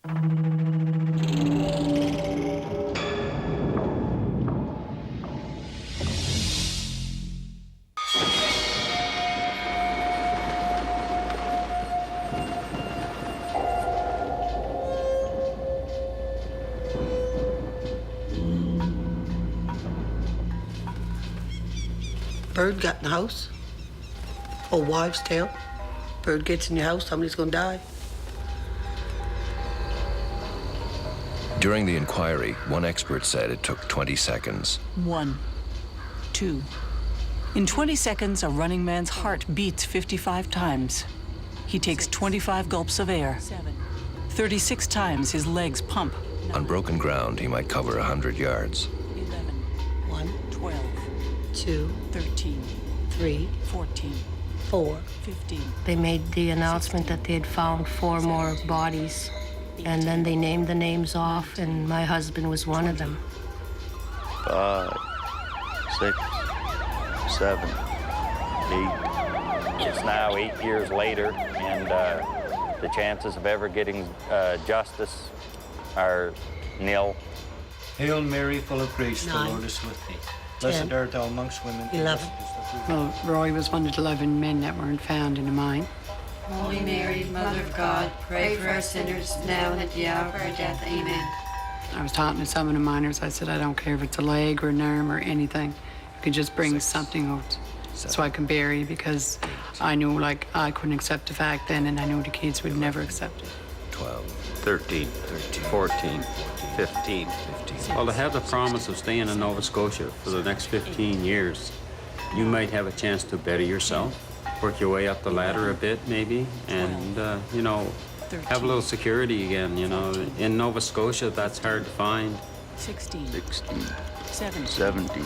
Bird got in the house. Old wives' tale. Bird gets in your house, somebody's gonna die. During the inquiry, one expert said it took 20 seconds. 1, 2. In 20 seconds, a running man's heart beats 55 times. He takes 25 gulps of air. 36 times his legs pump. On broken ground, he might cover 100 yards. 11, 1, 12, 2, 13, 3, 14, 4. 15. They made the announcement that they had found 4 more bodies, and then they named the names off, and my husband was one of them. 5, 6, 7, 8. It's now 8 years later, and the chances of ever getting justice are nil. Hail Mary, full of grace, the 9, Lord is with thee. Blessed 10, art thou amongst women. 11. Well, Roy was one of the 11 men that weren't found in the mine. Holy Mary, Mother of God, pray for us sinners now and at the hour of our death. Amen. I was talking to some of the miners. I said, I don't care if it's a leg or an arm or anything. You could just bring something out so I can bury, because I knew, like, I couldn't accept the fact then, and I knew the kids would never accept it. 12, 13, 14, 15. Well, to have the promise of staying in Nova Scotia for the next 15 years, you might have a chance to better yourself, work your way up the ladder a bit, maybe, and, you know, have a little security again, you know. In Nova Scotia, that's hard to find. 16, 16, 17, 17,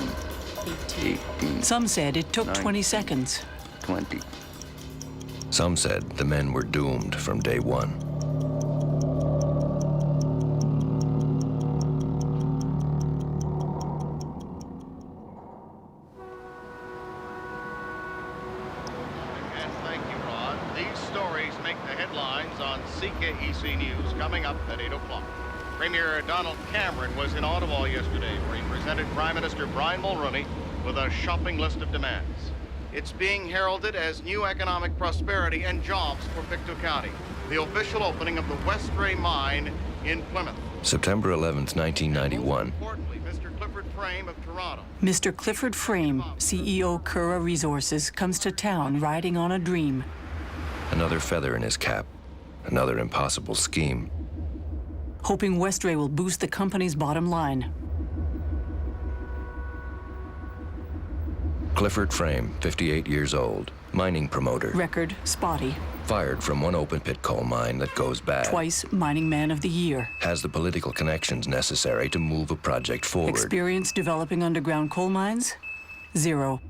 18. 18, Some said it took 20 19. seconds. 20. Some said the men were doomed from day one. Thank you, Rod. These stories make the headlines on CKEC News coming up at 8 o'clock. Premier Donald Cameron was in Ottawa yesterday, where he presented Prime Minister Brian Mulroney with a shopping list of demands. It's being heralded as new economic prosperity and jobs for Pictou County. The official opening of the Westray mine in Plymouth. September 11th, 1991. Importantly, Mr. Clifford Frame of Toronto. Mr. Clifford Frame, CEO Cura Resources, comes to town riding on a dream. Another feather in his cap. Another impossible scheme. Hoping Westray will boost the company's bottom line. Clifford Frame, 58 years old, mining promoter. Record spotty. Fired from one open pit coal mine that goes bad. Twice Mining Man of the Year. Has the political connections necessary to move a project forward. Experience developing underground coal mines? 0.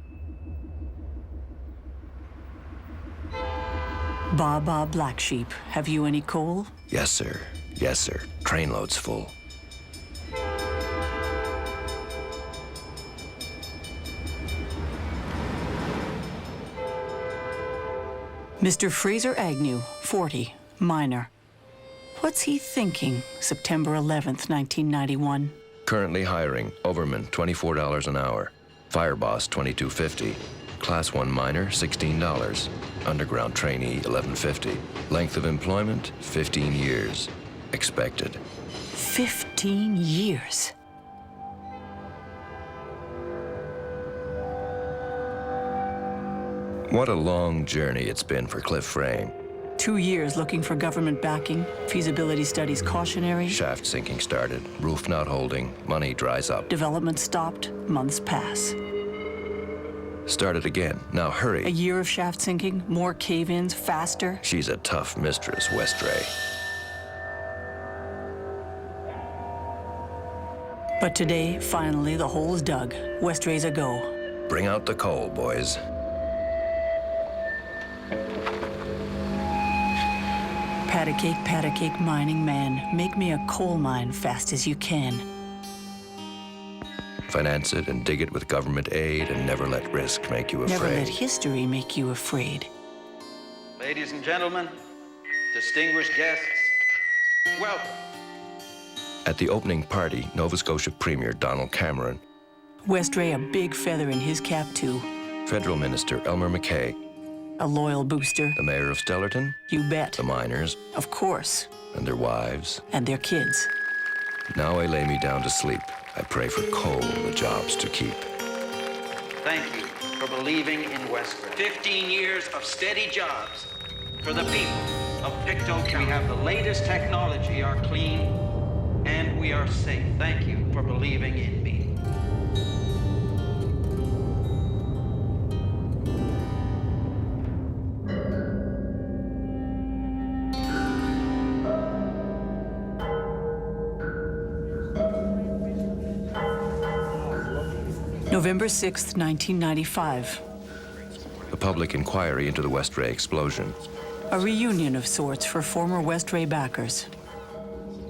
Baba Black Sheep, have you any coal? Yes, sir. Yes, sir. Trainload's full. Mr. Fraser Agnew, 40, miner. What's he thinking, September 11th, 1991? Currently hiring. Overman, $24 an hour. Fireboss, $22.50. Class 1 miner, $16. Underground trainee, $11.50. Length of employment, 15 years. Expected. 15 years. What a long journey it's been for Cliff Frame. 2 years looking for government backing, feasibility studies cautionary. Shaft sinking started, roof not holding, money dries up. Development stopped, months pass. Started again, now A hurry. year of shaft sinking, more cave-ins, faster. She's a tough mistress, Westray. But today, finally, the hole's dug. Westray's a go. Bring out the coal, boys. Pat a cake mining man. Make me a coal mine fast as you can. Finance it and dig it with government aid and never let risk make you Never let afraid. history make you afraid. Ladies and gentlemen, distinguished guests, Welcome. At the opening party, Nova Scotia Premier Donald Cameron, Westray a big feather in his cap, too. Federal Minister Elmer MacKay, A loyal booster. the Mayor of Stellarton, You bet. the miners, Of course. and their wives. And their kids. Now I lay me down to sleep. I pray for coal, the jobs to keep. Thank you for believing in Westray. 15 years of steady jobs for the people of Pictou County. We have the latest technology, are clean, and we are safe. Thank you for believing in me. November 6th, 1995. A public inquiry into the Westray explosion. A reunion of sorts for former Westray backers.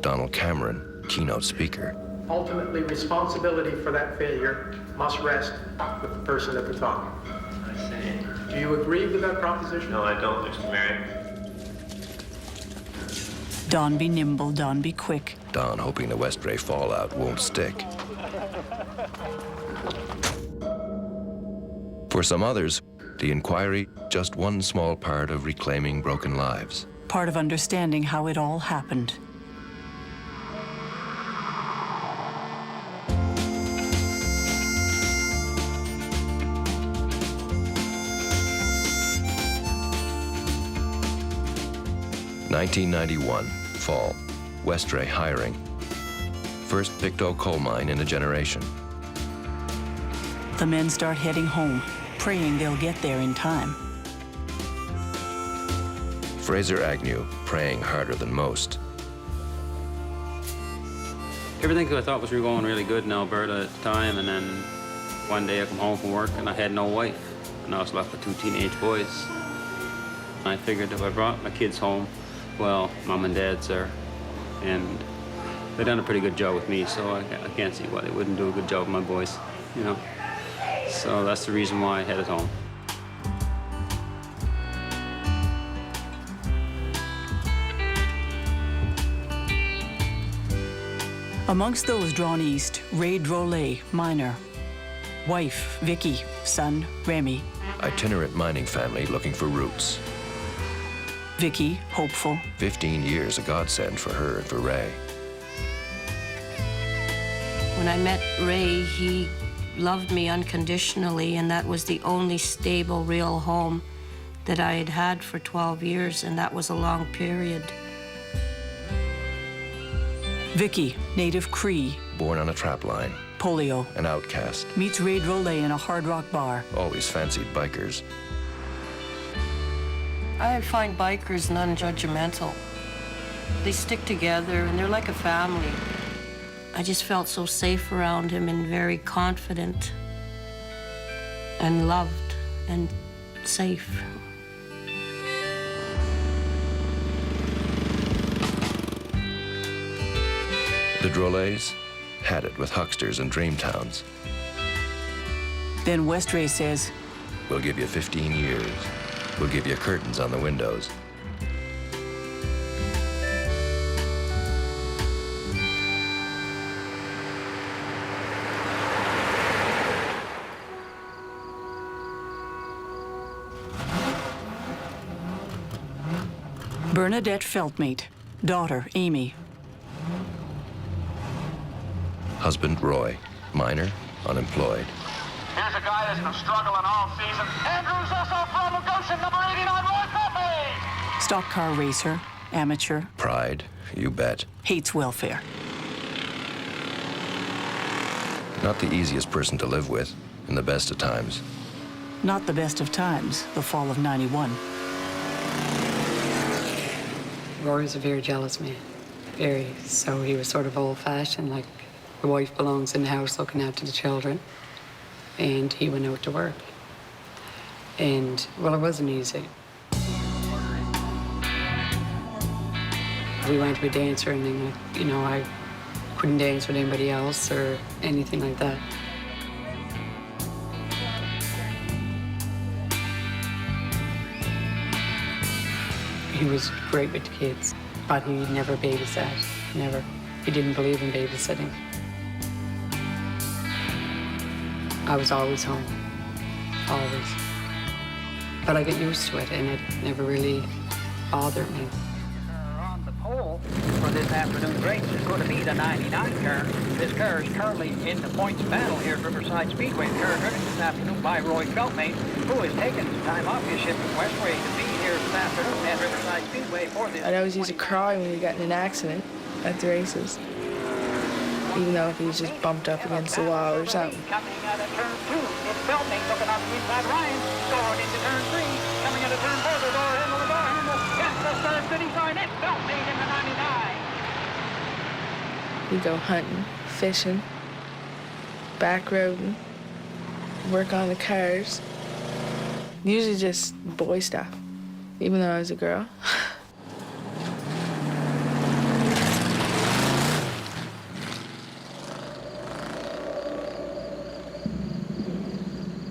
Donald Cameron, keynote speaker. Ultimately, responsibility for that failure must rest with the person at the top. I see. Do you agree with that proposition? No, I don't, Mr. Mayor. Don be nimble, Don be quick. Don hoping the Westray fallout won't stick. For some others, the inquiry, just one small part of reclaiming broken lives. Part of understanding how it all happened. (1991) Fall. Westray hiring. First Pictou coal mine in a generation. The men start heading home, praying they'll get there in time. Fraser Agnew, praying harder than most. Everything I thought was going really good in Alberta at the time, and then one day I come home from work and I had no wife, and I was left with 2 teenage boys. I figured if I brought my kids home, well, Mom and Dad's there, and they've done a pretty good job with me, so I can't see why they wouldn't do a good job with my boys, you know. So that's the reason why I headed home. Amongst those drawn east, Ray Drolet, miner. Wife, Vicky. Son, Remy. Itinerant mining family looking for roots. Vicky, hopeful. 15 years a godsend for her and for Ray. When I met Ray, he loved me unconditionally, and that was the only stable, real home that I had had for 12 years, and that was a long period. Vicky, native Cree. Born on a trapline. Polio. An outcast. Meets Ray Drolet in a hard rock bar. Always fancied bikers. I find bikers non-judgmental. They stick together, and they're like a family. I just felt so safe around him and very confident and loved and safe. The Drolets had it with hucksters and dream towns. Then Westray says, We'll give you 15 years. We'll give you curtains on the windows. Bernadette Feltmate, daughter Amy. Husband Roy, miner, unemployed. Here's a guy that's been struggling all season. Andrews also from Goshen, number 89, Roy Pepe. Stock car racer, amateur. Pride, you bet. Hates welfare. Not the easiest person to live with, in the best of times. Not the best of times, the fall of '91. Roy was a very jealous man, very. So he was sort of old-fashioned, like the wife belongs in the house looking after the children, and he went out to work. And, well, it wasn't easy. We went to a dance or anything, you know, I couldn't dance with anybody else or anything like that. He was great with the kids. But he never babysat, never. He didn't believe in babysitting. I was always home, always. But I get used to it, and it never really bothered me. On the pole for this afternoon's race is going to be the 99 car. This car is currently in the points battle here at Riverside Speedway. The car driven this afternoon by Roy Feltmate, who has taken some time off his shift from Westray to be here this afternoon at Riverside Speedway for this. I'd always used to cry when we got in an accident at the races, even though he was just bumped up against the wall or something. Coming out of turn 2, it's Feltmate looking off the inside Ryan, going into turn 3, coming out of turn 4, the door handle, the door handle. Yes, the third city sign, it's Feltmate in the 99. We go hunting, fishing, back roading, work on the cars. Usually just boy stuff, even though I was a girl.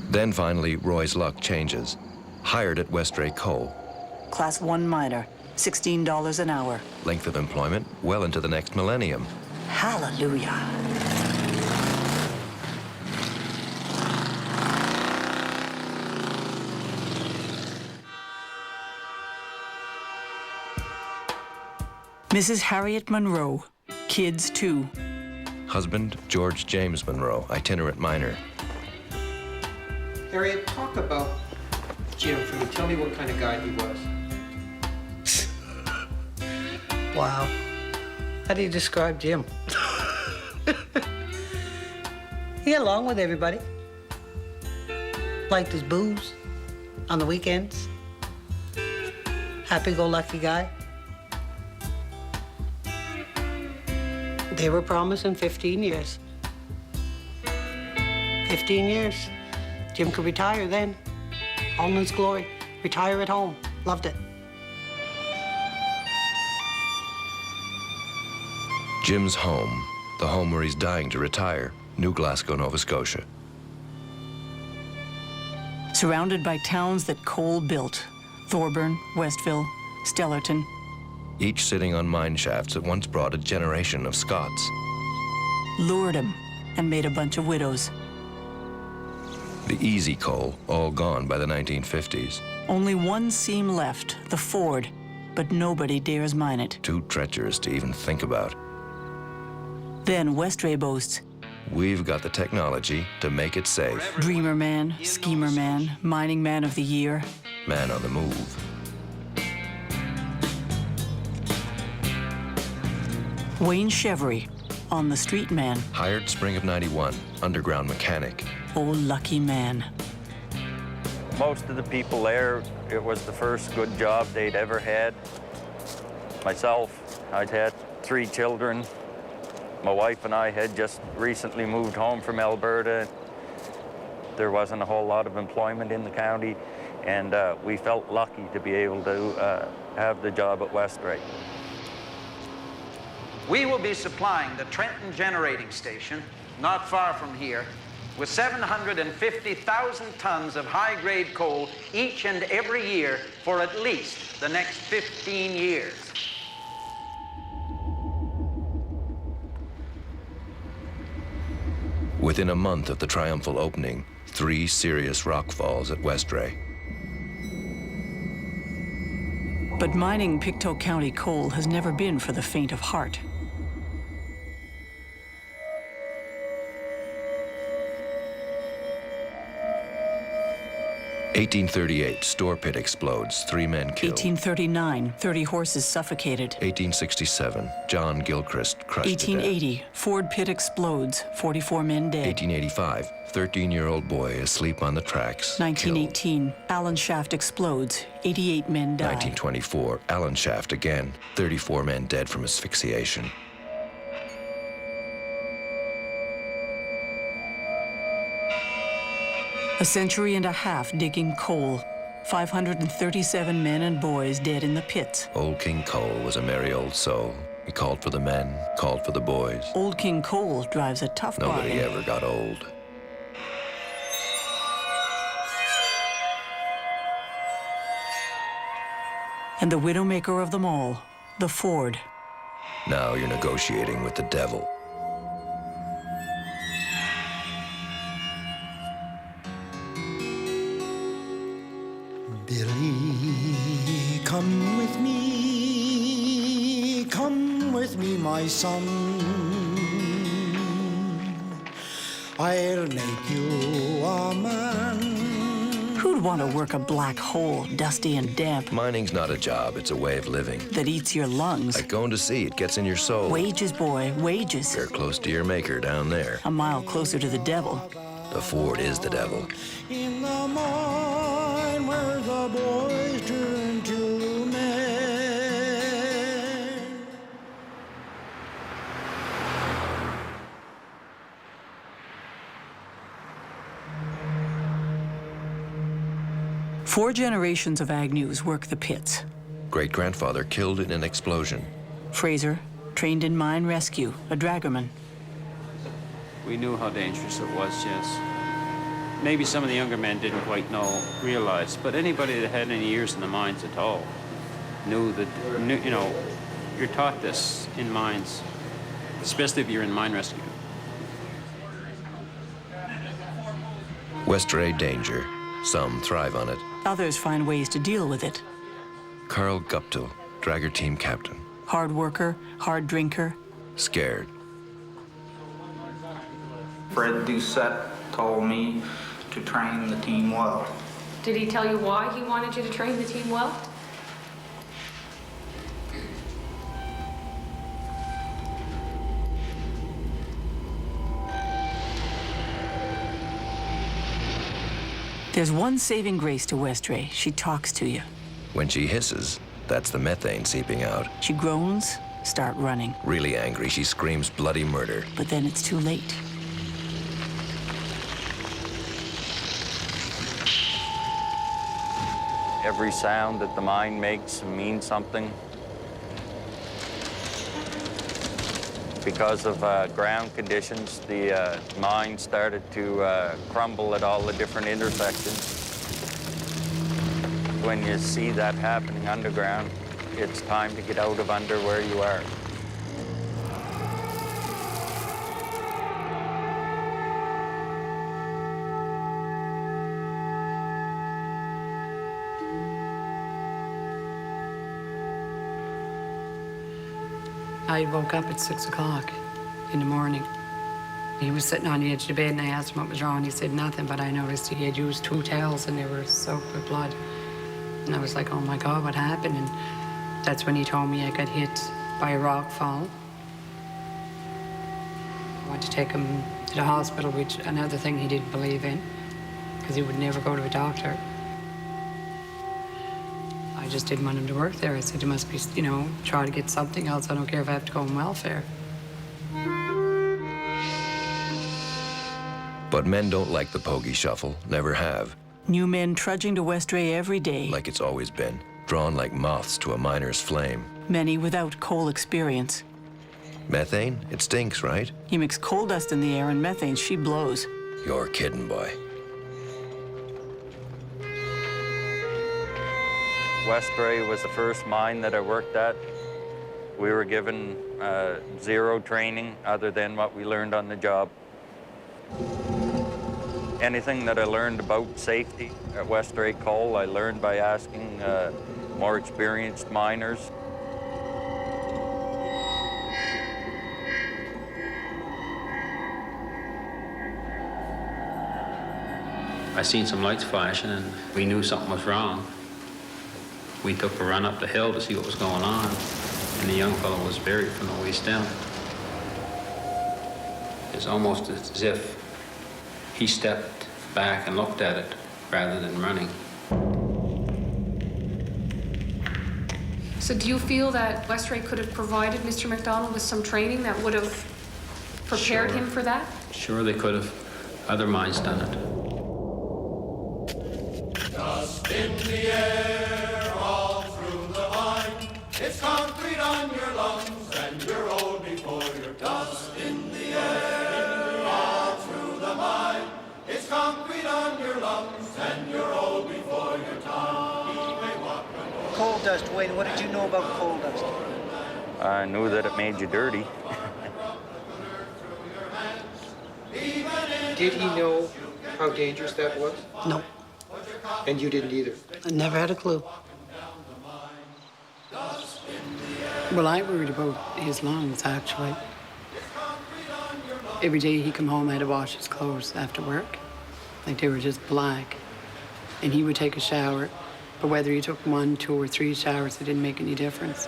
Then finally, Roy's luck changes. Hired at Westray Coal. Class 1 minor, $16 an hour. Length of employment well into the next millennium. Hallelujah. Mrs. Harriet Monroe, kids 2. Husband, George James Monroe, itinerant miner. Harriet, talk about Jim for me. Tell me what kind of guy he was. Wow. How do you describe Jim? He got along with everybody. Liked his booze on the weekends. Happy-go-lucky guy. They were promising 15 years. 15 years. Jim could retire then. All in his glory. Retire at home. Loved it. Jim's home, the home where he's dying to retire, New Glasgow, Nova Scotia. Surrounded by towns that coal built, Thorburn, Westville, Stellarton. Each sitting on mine shafts that once brought a generation of Scots. Lured him and made a bunch of widows. The easy coal, all gone by the 1950s. Only one seam left, the Ford, but nobody dares mine it. Too treacherous to even think about. Then Westray boasts, we've got the technology to make it safe. Dreamer man, schemer man, mining man of the year. Man on the move. Wayne Chevery, on the street man. Hired spring of '91, underground mechanic. Oh, lucky man. Most of the people there, it was the first good job they'd ever had. Myself, I'd had 3 children. My wife and I had just recently moved home from Alberta. There wasn't a whole lot of employment in the county, and we felt lucky to be able to have the job at Westray. We will be supplying the Trenton Generating Station, not far from here, with 750,000 tons of high-grade coal each and every year for at least the next 15 years. Within a month of the triumphal opening, 3 serious rock falls at Westray. But mining Pictou County coal has never been for the faint of heart. (1838) store pit explodes, 3 men killed. 1839, 30 horses suffocated. 1867, John Gilchrist crushed to death. 1880, Ford pit explodes, 44 men dead. 1885, 13-year-old boy asleep on the tracks. 1918, Allen shaft explodes, 88 men die. 1924, Allen shaft again, 34 men dead from asphyxiation. A century and a half digging coal. 537 men and boys dead in the pits. Old King Cole was a merry old soul. He called for the men, called for the boys. Old King Cole drives a tough Nobody bargain. ever got old. And the widowmaker of them all, the Ford. Now you're negotiating with the devil. Billy, come with me, my son. I'll make you a man. Who'd want to work a black hole, dusty and damp, Mining's not a job, it's a way of living. that eats your lungs? Like going to sea, it gets in your soul. Wages, boy, wages. You're close to your maker down there. A mile closer to the devil. The Ford is the devil. In the mine where the boys turn to men. Four generations of Agnews work the pits. Great-grandfather killed in an explosion. Fraser, trained in mine rescue, a draggerman. We knew how dangerous it was, yes. Maybe some of the younger men didn't quite realize, but anybody that had any years in the mines at all knew that, you know, you're taught this in mines, especially if you're in mine rescue. Westray danger. Some thrive on it. Others find ways to deal with it. Carl Guptill, dragger team captain. Hard worker, hard drinker. Scared. Fred Doucette told me to train the team well. Did he tell you why he wanted you to train the team well? There's one saving grace to Westray. She talks to you. When she hisses, that's the methane seeping out. She groans, start running. Really angry, she screams bloody murder. But then it's too late. Every sound that the mine makes means something. Because of ground conditions, the mine started to crumble at all the different intersections. When you see that happening underground, it's time to get out of under where you are. I woke up at 6 o'clock in the morning. He was sitting on the edge of the bed and I asked him what was wrong. He said nothing, but I noticed he had used 2 towels and they were soaked with blood. And I was like, oh my God, what happened? And that's when he told me I got hit by a rock fall. I went to take him to the hospital, which another thing he didn't believe in, because he would never go to a doctor. I just didn't want him to work there. I said, you must be, you know, try to get something else. I don't care if I have to go on welfare. But men don't like the pogey shuffle, never have. New men trudging to Westray every day. Like it's always been, drawn like moths to a miner's flame. Many without coal experience. Methane? It stinks, right? You mix coal dust in the air and methane, she blows. You're kidding, boy. Westray was the first mine that I worked at. We were given zero training other than what we learned on the job. Anything that I learned about safety at Westray Coal, I learned by asking more experienced miners. I seen some lights flashing and we knew something was wrong. We took a run up the hill to see what was going on, and the young fellow was buried from the waist down. It's almost as if he stepped back and looked at it rather than running. So do you feel that Westray could have provided Mr. McDonald with some training that would have prepared him for that? Sure, they could have. Other mines done it. Dust in the air, all through the mine. It's concrete on your lungs, and you're old before your dust in the air, all through the mine. It's concrete on your lungs, and you're old before your time. Coal dust, Wayne, what did you know about coal dust? I knew that it made you dirty. Did he know how dangerous that was? No, And you didn't either? I never had a clue. Well, I worried about his lungs, actually. Every day he come home, I had to wash his clothes after work. Like they were just black. And he would take a shower, but whether he took 1, 2, or 3 showers, it didn't make any difference.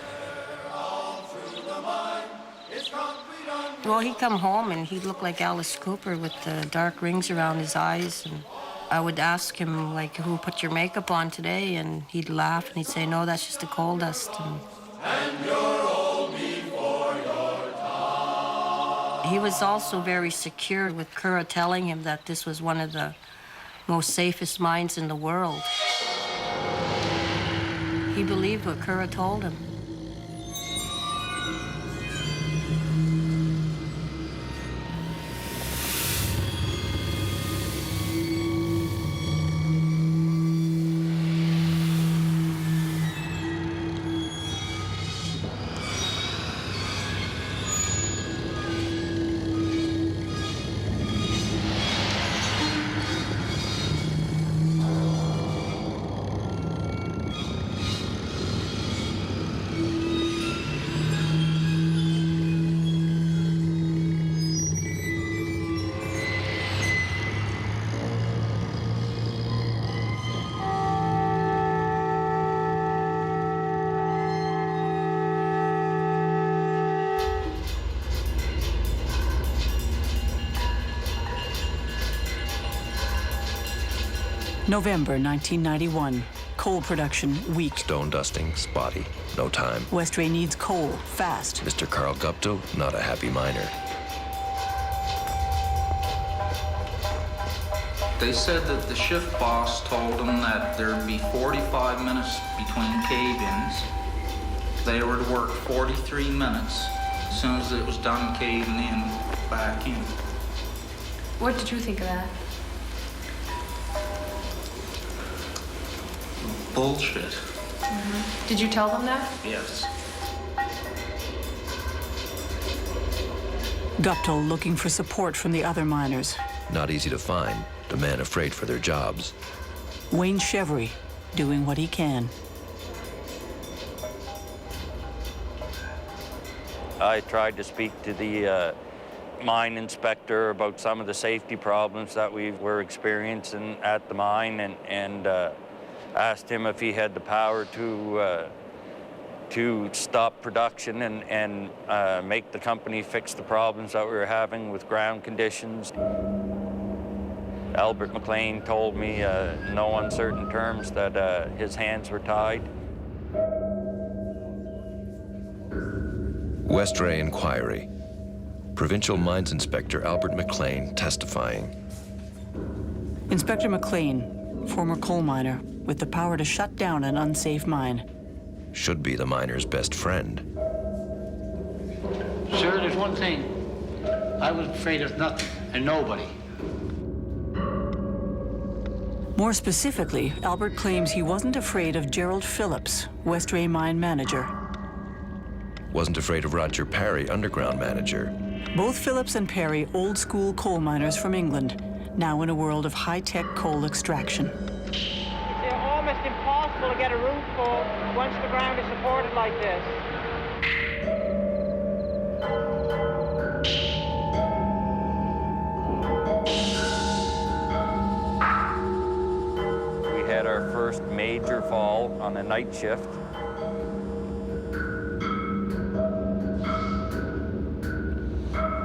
Well, he'd come home and he'd look like Alice Cooper with the dark rings around his eyes. And I would ask him, like, who put your makeup on today? And he'd laugh and he'd say, no, that's just the coal dust. And he was also very secure with Curra telling him that this was one of the most safest mines in the world. He believed what Curra told him. November 1991. Coal production weak. Stone dusting, spotty, no time. Westray needs coal, fast. Mr. Carl Gupto, not a happy miner. They said that the shift boss told them that there'd be 45 minutes between cave-ins. They were to work 43 minutes. As soon as it was done caving in, back in. What did you think of that? Bullshit. Did you tell them that? Yes. Gupto looking for support from the other miners. Not easy to find. The men afraid for their jobs. Wayne Chevry doing what he can. I tried to speak to the mine inspector about some of the safety problems that we were experiencing at the mine, and asked him if he had the power to stop production and make the company fix the problems that we were having with ground conditions. Albert McLean told me in no uncertain terms that his hands were tied. Westray Inquiry. Provincial Mines Inspector Albert McLean testifying. Inspector McLean, former coal miner, with the power to shut down an unsafe mine. Should be the miner's best friend. Sir, there's one thing. I was afraid of nothing and nobody. More specifically, Albert claims he wasn't afraid of Gerald Phillips, Westray mine manager. Wasn't afraid of Roger Parry, underground manager. Both Phillips and Parry, old-school coal miners from England, now in a world of high-tech coal extraction. It's almost impossible to get a roof full once the ground is supported like this. We had our first major fall on a night shift.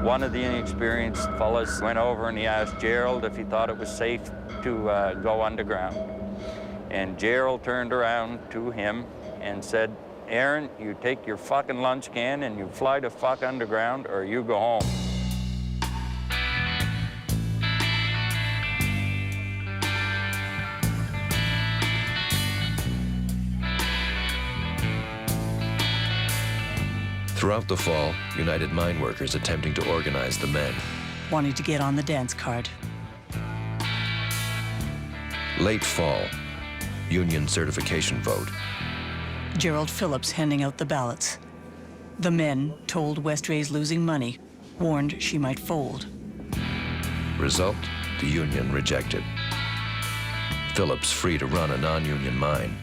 One of the inexperienced fellas went over and he asked Gerald if he thought it was safe to go underground. And Gerald turned around to him and said, "Aaron, you take your fucking lunch can and you fly the fuck underground or you go home." Throughout the fall, United Mine Workers attempting to organize the men. Wanting to get on the dance card. Late fall, union certification vote. Gerald Phillips handing out the ballots. The men, told Westray's losing money, warned she might fold. Result, the union rejected. Phillips free to run a non-union mine.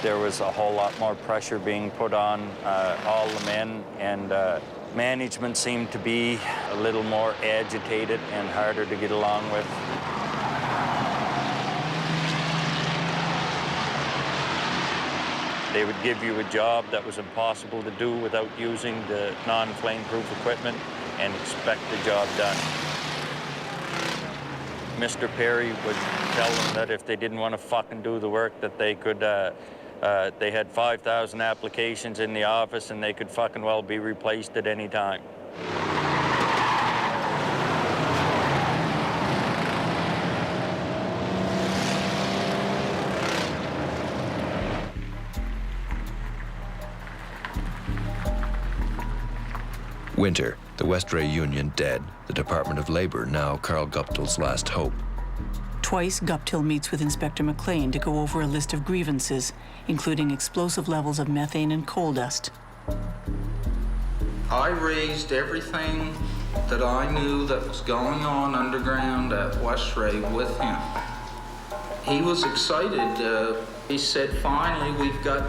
There was a whole lot more pressure being put on all the men, and management seemed to be a little more agitated and harder to get along with. They would give you a job that was impossible to do without using the non-flame-proof equipment and expect the job done. Mr. Perry would tell them that if they didn't want to fucking do the work, that they could, they had 5,000 applications in the office and they could fucking well be replaced at any time. Winter, the Westray Union dead, the Department of Labor now Carl Guptill's last hope. Twice, Guptill meets with Inspector McLean to go over a list of grievances, including explosive levels of methane and coal dust. I raised everything that I knew that was going on underground at Westray with him. He was excited. He said, finally, we've got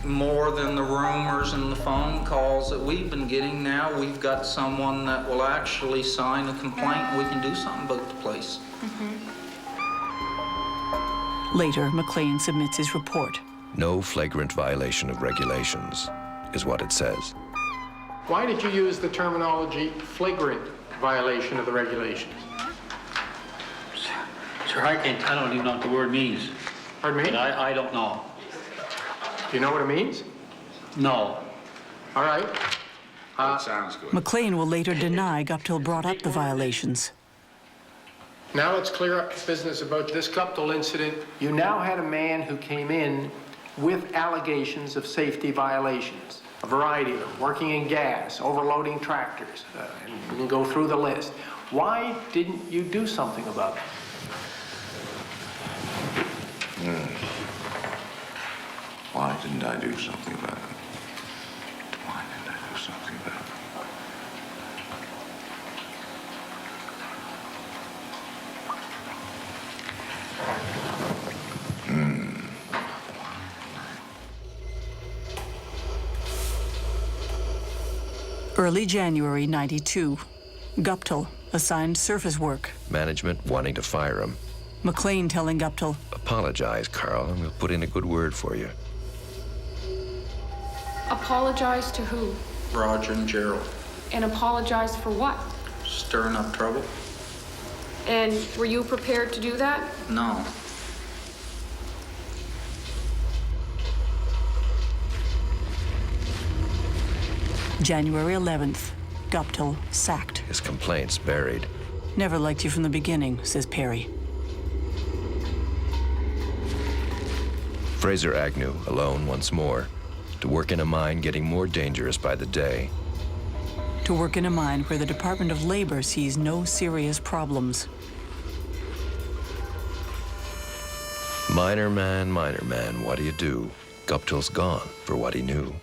more than the rumors and the phone calls that we've been getting. Now we've got someone that will actually sign a complaint. We can do something about the place. Later, McLean submits his report. No flagrant violation of regulations, is what it says. Why did you use the terminology flagrant violation of the regulations? Sir, I don't even know what the word means. Pardon me? I don't know. Do you know what it means? No. All right. Sounds good. McLean will later deny Guptill brought up the violations. Now let's clear up business about this Guptill incident. You now had a man who came in with allegations of safety violations, a variety of them, working in gas, overloading tractors, and we can go through the list. Why didn't you do something about it? Why didn't I do something about it? Why didn't I do something about it? Early January '92, Guptill assigned surface work. Management wanting to fire him. McLean telling Guptill, Apologize, Carl, and we'll put in a good word for you. Apologize to who? Roger and Gerald. And apologize for what? Stirring up trouble? And were you prepared to do that? No. January 11th, Guptill sacked. His complaints buried. Never liked you from the beginning, says Perry. Fraser Agnew, alone once more, to work in a mine getting more dangerous by the day. To work in a mine where the Department of Labor sees no serious problems. Miner man, what do you do? Guptill's gone for what he knew.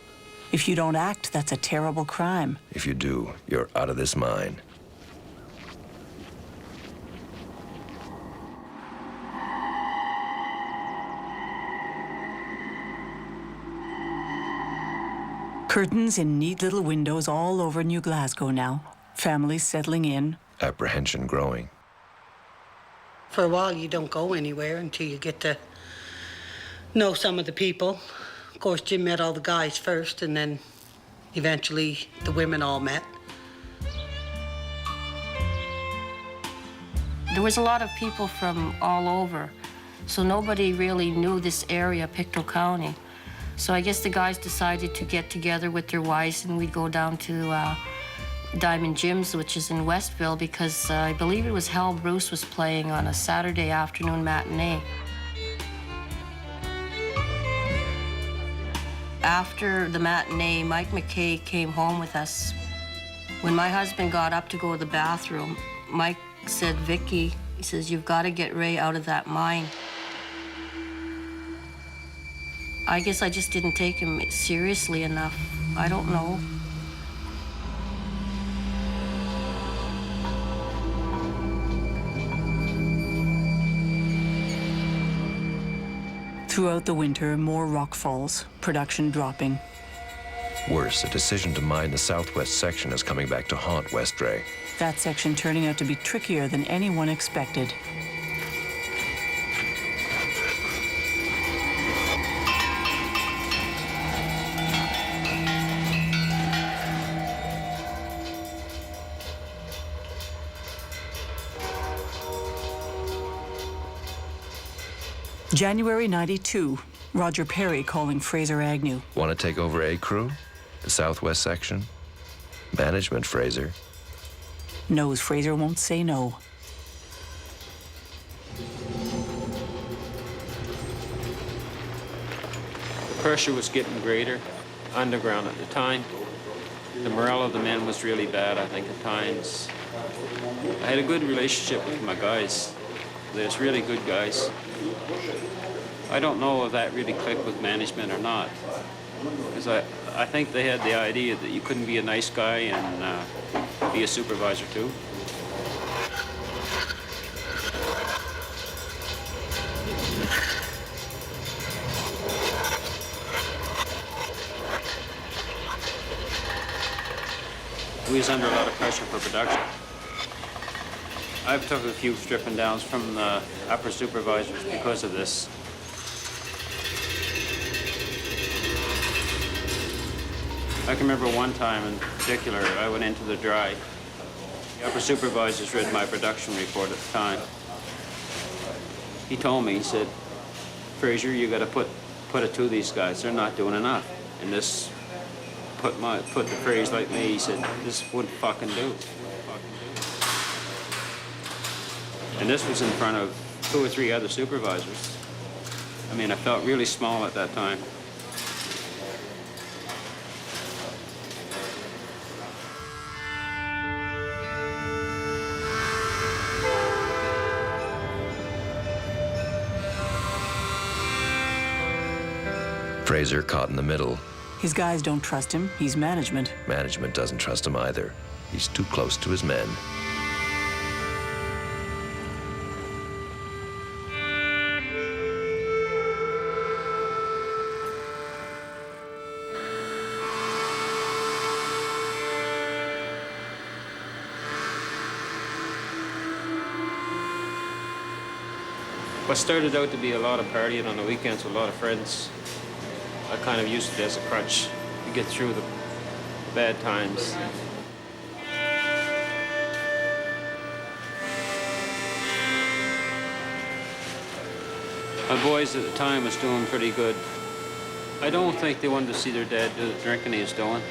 If you don't act, that's a terrible crime. If you do, you're out of this mine. Curtains in neat little windows all over New Glasgow now. Families settling in. Apprehension growing. For a while, you don't go anywhere until you get to know some of the people. Of course, Jim met all the guys first, and then eventually the women all met. There was a lot of people from all over, so nobody really knew this area, Pictou County. So I guess the guys decided to get together with their wives, and we'd go down to Diamond Jim's, which is in Westville, because I believe it was Hal Bruce was playing on a Saturday afternoon matinee. After the matinee, Mike McKay came home with us. When my husband got up to go to the bathroom, Mike said, "Vicky," he says, "you've got to get Ray out of that mine." I guess I just didn't take him seriously enough. I don't know. Throughout the winter, more rock falls, production dropping. Worse, a decision to mine the southwest section is coming back to haunt Westray. That section turning out to be trickier than anyone expected. January 92, Roger Perry calling Fraser Agnew. Want to take over A crew? The southwest section? Management, Fraser. Knows Fraser won't say no. The pressure was getting greater underground at the time. The morale of the men was really bad, I think, at times. I had a good relationship with my guys. They're really good guys. I don't know if that really clicked with management or not, because I think they had the idea that you couldn't be a nice guy and be a supervisor too. We was under a lot of pressure for production. I've took a few stripping downs from the upper supervisors because of this. I can remember one time in particular, I went into the dry. The upper supervisors read my production report at the time. He told me, he said, "Fraser, you gotta put it to these guys, they're not doing enough." And this put the phrase like me, he said, "This wouldn't fucking do." And this was in front of 2 or 3 other supervisors. I mean, I felt really small at that time. Fraser caught in the middle. His guys don't trust him. He's management. Management doesn't trust him either. He's too close to his men. What started out to be a lot of partying on the weekends with a lot of friends, I kind of used it as a crutch to get through the bad times. My boys at the time was doing pretty good. I don't think they wanted to see their dad do the drinking he was doing.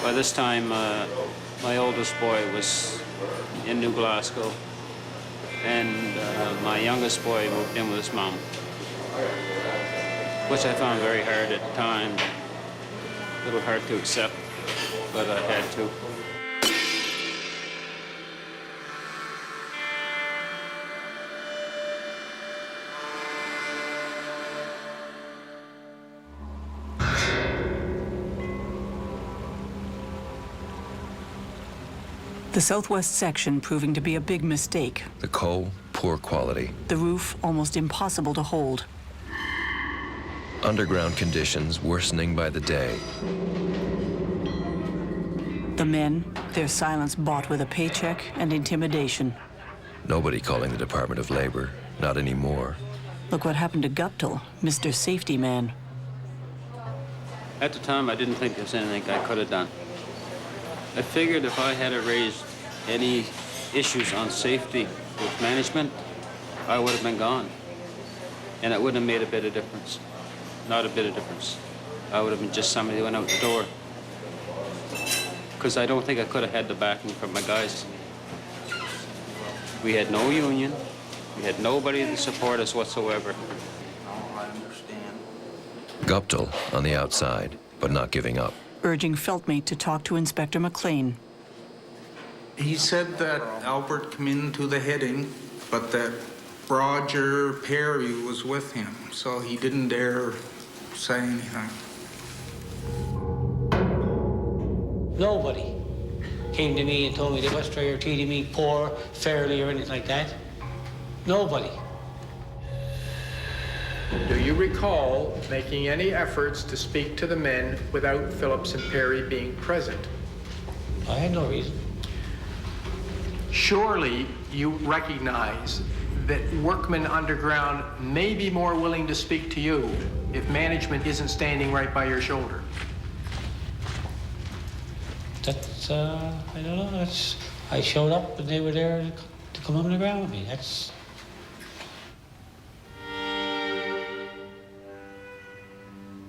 By this time, my oldest boy was in New Glasgow, and my youngest boy moved in with his mom, which I found very hard at the time. A little hard to accept, but I had to. The southwest section proving to be a big mistake. The coal, poor quality. The roof almost impossible to hold. Underground conditions worsening by the day. The men, their silence bought with a paycheck and intimidation. Nobody calling the Department of Labor, not anymore. Look what happened to Guptill, Mr. Safety Man. At the time, I didn't think there was anything I could have done. I figured if I had raised any issues on safety with management, I would have been gone. And it wouldn't have made a bit of difference. Not a bit of difference. I would have been just somebody who went out the door. Because I don't think I could have had the backing from my guys. We had no union. We had nobody to support us whatsoever. Guptill on the outside, but not giving up. urging Feltmate to talk to Inspector McLean. He said that Albert came into the heading, but that Roger Perry was with him, so he didn't dare say anything. Nobody came to me and told me that Westray are treating me poor, fairly, or anything like that. Nobody. Do you recall making any efforts to speak to the men without Phillips and Perry being present? I had no reason. Surely you recognize that workmen underground may be more willing to speak to you if management isn't standing right by your shoulder. That's, I don't know, that's, I showed up and they were there to come underground with me. That's...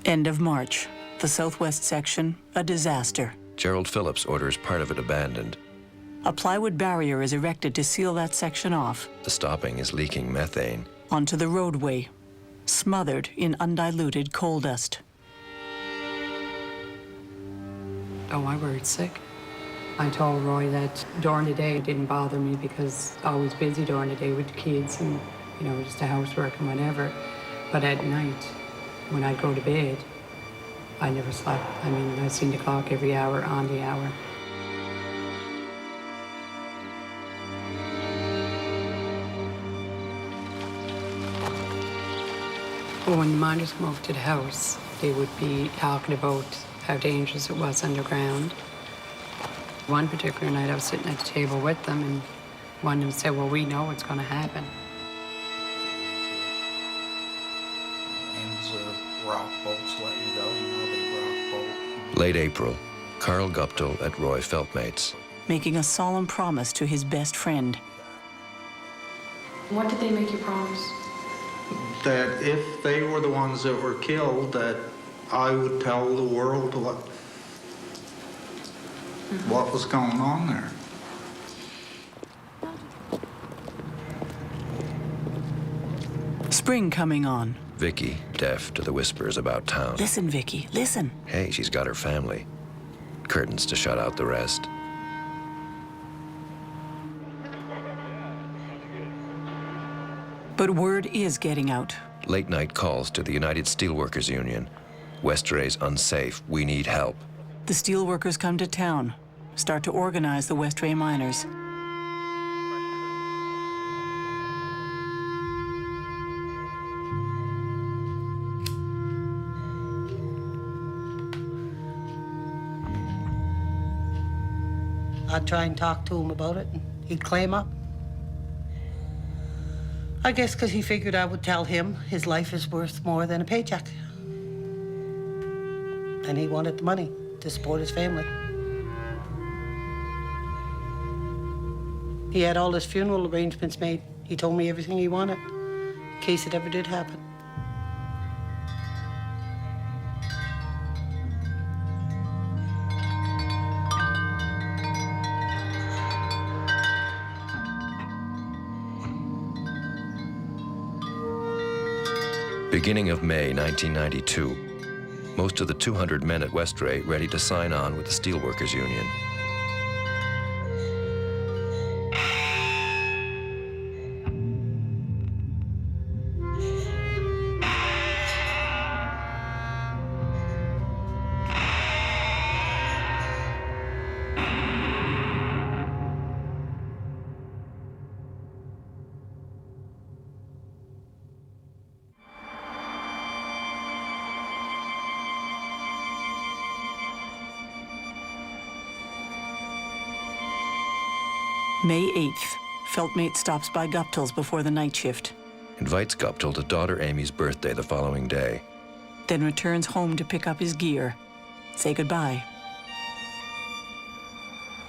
End of March. The Southwest section, a disaster. Gerald Phillips orders part of it abandoned. A plywood barrier is erected to seal that section off. The stopping is leaking methane. Onto the roadway, smothered in undiluted coal dust. Oh, I worried sick. I told Roy that during the day it didn't bother me because I was busy during the day with the kids and, you know, just the housework and whatever. But at night, when I'd go to bed, I never slept. I mean, I seen the clock every hour on the hour. But when the miners come over to the house, they would be talking about how dangerous it was underground. One particular night, I was sitting at the table with them, and one of them said, well, we know what's going to happen. Ends of rock bolts letting go, you know, they rock bolt. Late April, Carl Guptill at Roy Feltmate's. Making a solemn promise to his best friend. What did they make you promise? That if they were the ones that were killed, that I would tell the world what was going on there. Spring coming on. Vicky, deaf to the whispers about town. Listen, Vicky, listen. Hey, she's got her family. Curtains to shut out the rest. But word is getting out. Late night calls to the United Steelworkers Union. Westray's unsafe. We need help. The steelworkers come to town, start to organize the Westray miners. I'd try and talk to him about it, and he'd claim up. I guess because he figured I would tell him his life is worth more than a paycheck. And he wanted the money to support his family. He had all his funeral arrangements made. He told me everything he wanted, in case it ever did happen. Beginning of May 1992, most of the 200 men at Westray ready to sign on with the Steelworkers Union. May 8th, Feltmate stops by Guptill's before the night shift. Invites Guptill to daughter Amy's birthday the following day. Then returns home to pick up his gear. Say goodbye.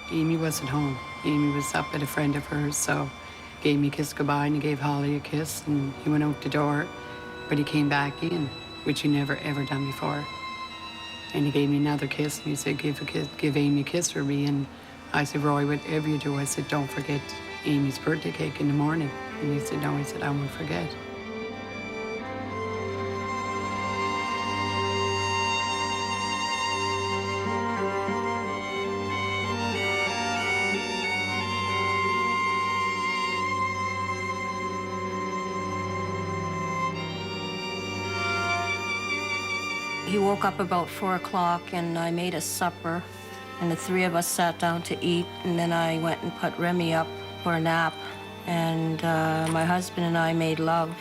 Amy wasn't home. Amy was up at a friend of hers, so gave me a kiss goodbye and he gave Holly a kiss and he went out the door, but he came back in, which he never ever done before. And he gave me another kiss and he said, give Amy a kiss for me. And I said, Roy, whatever you do, I said, don't forget Amy's birthday cake in the morning. And he said, no, he said, I won't forget. He woke up about 4 o'clock, and I made us supper, and the three of us sat down to eat, and then I went and put Remy up for a nap, and my husband and I made love.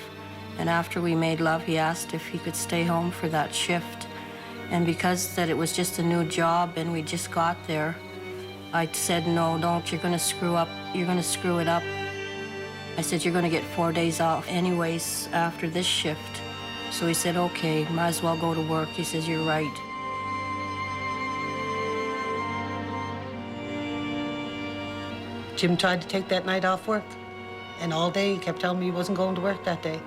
And after we made love, he asked if he could stay home for that shift. And because that it was just a new job and we just got there, I said, no, don't, you're gonna screw up, you're gonna screw it up. I said, you're gonna get 4 days off anyways after this shift. So he said, okay, might as well go to work. He says, you're right. Jim tried to take that night off work, and all day he kept telling me he wasn't going to work that day.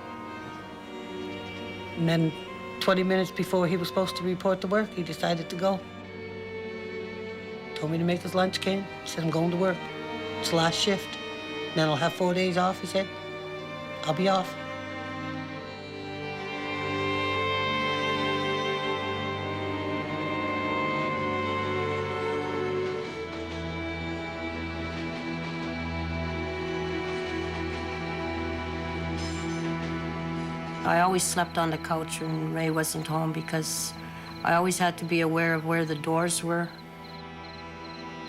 And then 20 minutes before he was supposed to report to work, he decided to go. Told me to make his lunch can. He said, I'm going to work. It's the last shift. Then I'll have 4 days off, he said. I'll be off. I always slept on the couch when Ray wasn't home because I always had to be aware of where the doors were.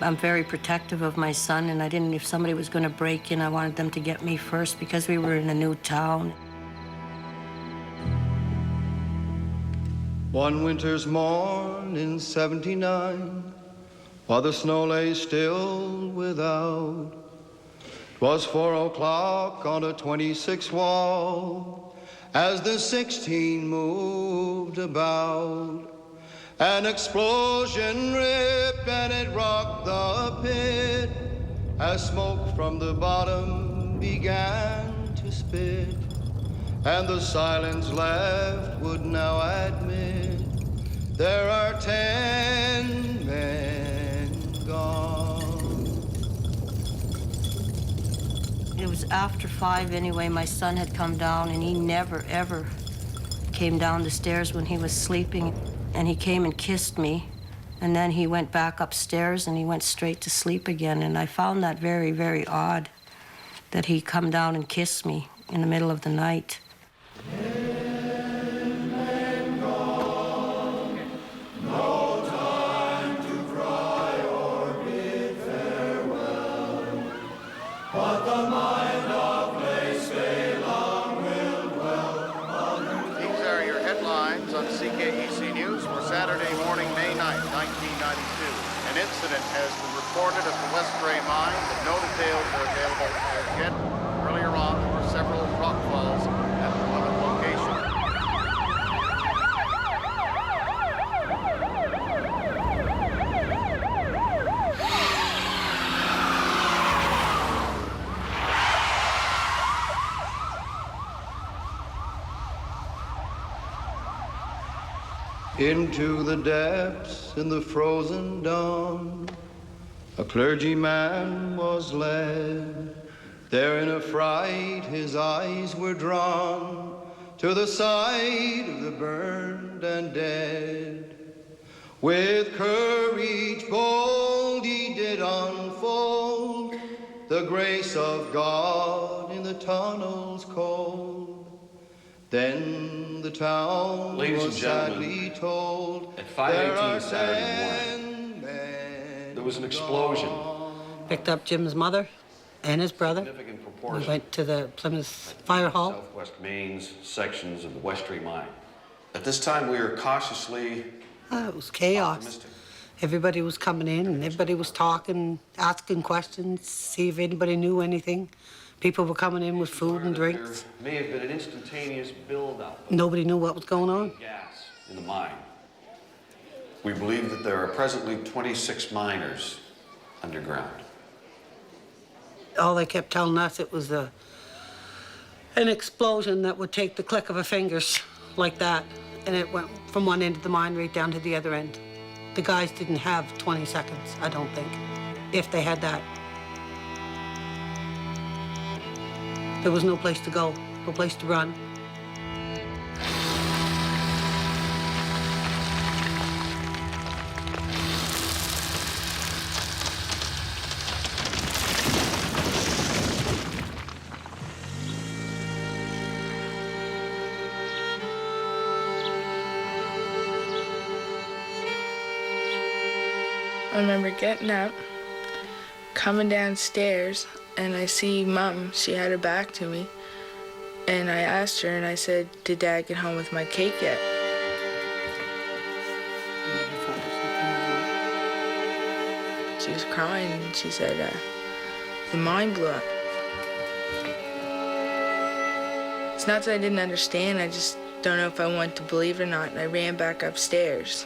I'm very protective of my son, and I didn't, if somebody was going to break in, I wanted them to get me first because we were in a new town. One winter's morn in '79, while the snow lay still without, 'twas 4 o'clock on a 26 wall, as the 16 moved about. An explosion ripped and it rocked the pit, as smoke from the bottom began to spit, and the silence left would now admit there are 10 men gone. It was after 5 anyway. My son had come down, and he never, ever came down the stairs when he was sleeping. And he came and kissed me, and then he went back upstairs and he went straight to sleep again. And I found that very, very odd that he come down and kissed me in the middle of the night. Saturday morning, May 9, 1992. An incident has been reported at the Westray mine, but no details are available as yet. Earlier on, there were several rock falls at the Plymouth location. Into the depths in the frozen dawn, a clergyman was led. There in a fright his eyes were drawn to the side of the burned and dead. With courage bold he did unfold the grace of God in the tunnels cold. Then the town Ladies was and gentlemen, sadly told at there 5:18 are Saturday morning, there was an explosion. Picked up Jim's mother and his brother. Significant We proportion. went to the Plymouth Fire Hall. Southwest Mains sections of the Westray mine. At this time, we are cautiously It was chaos. optimistic. Everybody was coming in and everybody was talking, asking questions, see if anybody knew anything. People were coming in with food and drinks. There may have been an instantaneous build-up of Nobody knew what was going on. gas in the mine. We believe that there are presently 26 miners underground. All they kept telling us, it was an explosion that would take the click of a fingers like that. And it went from one end of the mine right down to the other end. The guys didn't have 20 seconds, I don't think, if they had that. There was no place to go, no place to run. I remember getting up, coming downstairs, and I see Mom. She had her back to me. And I asked her, and I said, "Did Dad get home with my cake yet?" She was crying, and she said, the mine blew up. It's not that I didn't understand, I just don't know if I wanted to believe it or not, and I ran back upstairs.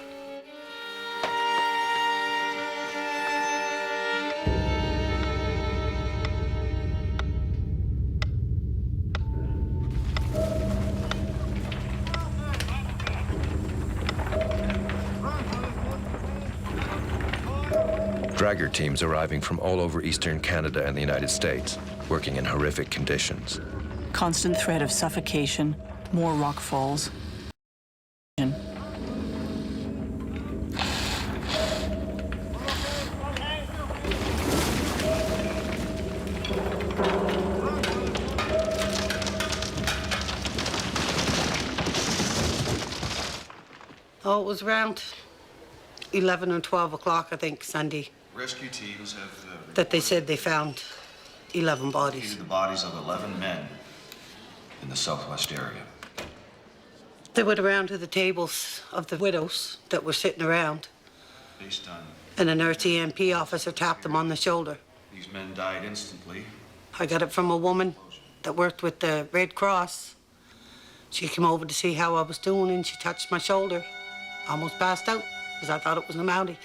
Dragger teams arriving from all over eastern Canada and the United States, working in horrific conditions. Constant threat of suffocation, more rock falls. Oh, it was around 11 or 12 o'clock, I think, Sunday, Rescue teams have that they said they found 11 bodies. located the bodies of 11 men in the southwest area. They went around to the tables of the widows that were sitting around, Based on and an RTMP officer tapped them on the shoulder. these men died instantly. I got it from a woman that worked with the Red Cross. She came over to see how I was doing, and she touched my shoulder. Almost passed out, because I thought it was a Mountie.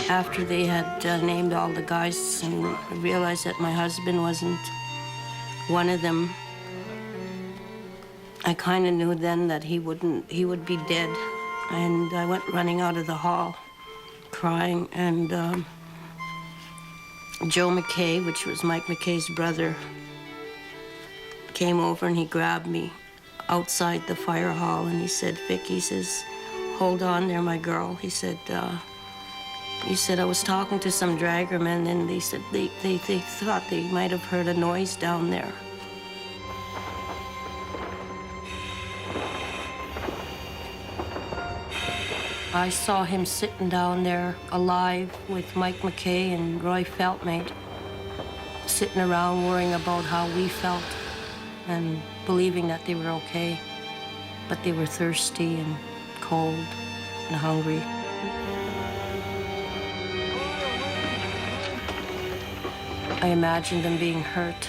After they had named all the guys and realized that my husband wasn't one of them, I kind of knew then that he would be dead. And I went running out of the hall, crying, and Joe McKay, which was Mike McKay's brother, came over and he grabbed me outside the fire hall and he said, "Vic," he says, "hold on there, my girl." He said, I was talking to some draggermen and they said they thought they might have heard a noise down there. I saw him sitting down there alive with Mike McKay and Roy Feltmate, sitting around worrying about how we felt and believing that they were okay, but they were thirsty and cold and hungry. I imagined them being hurt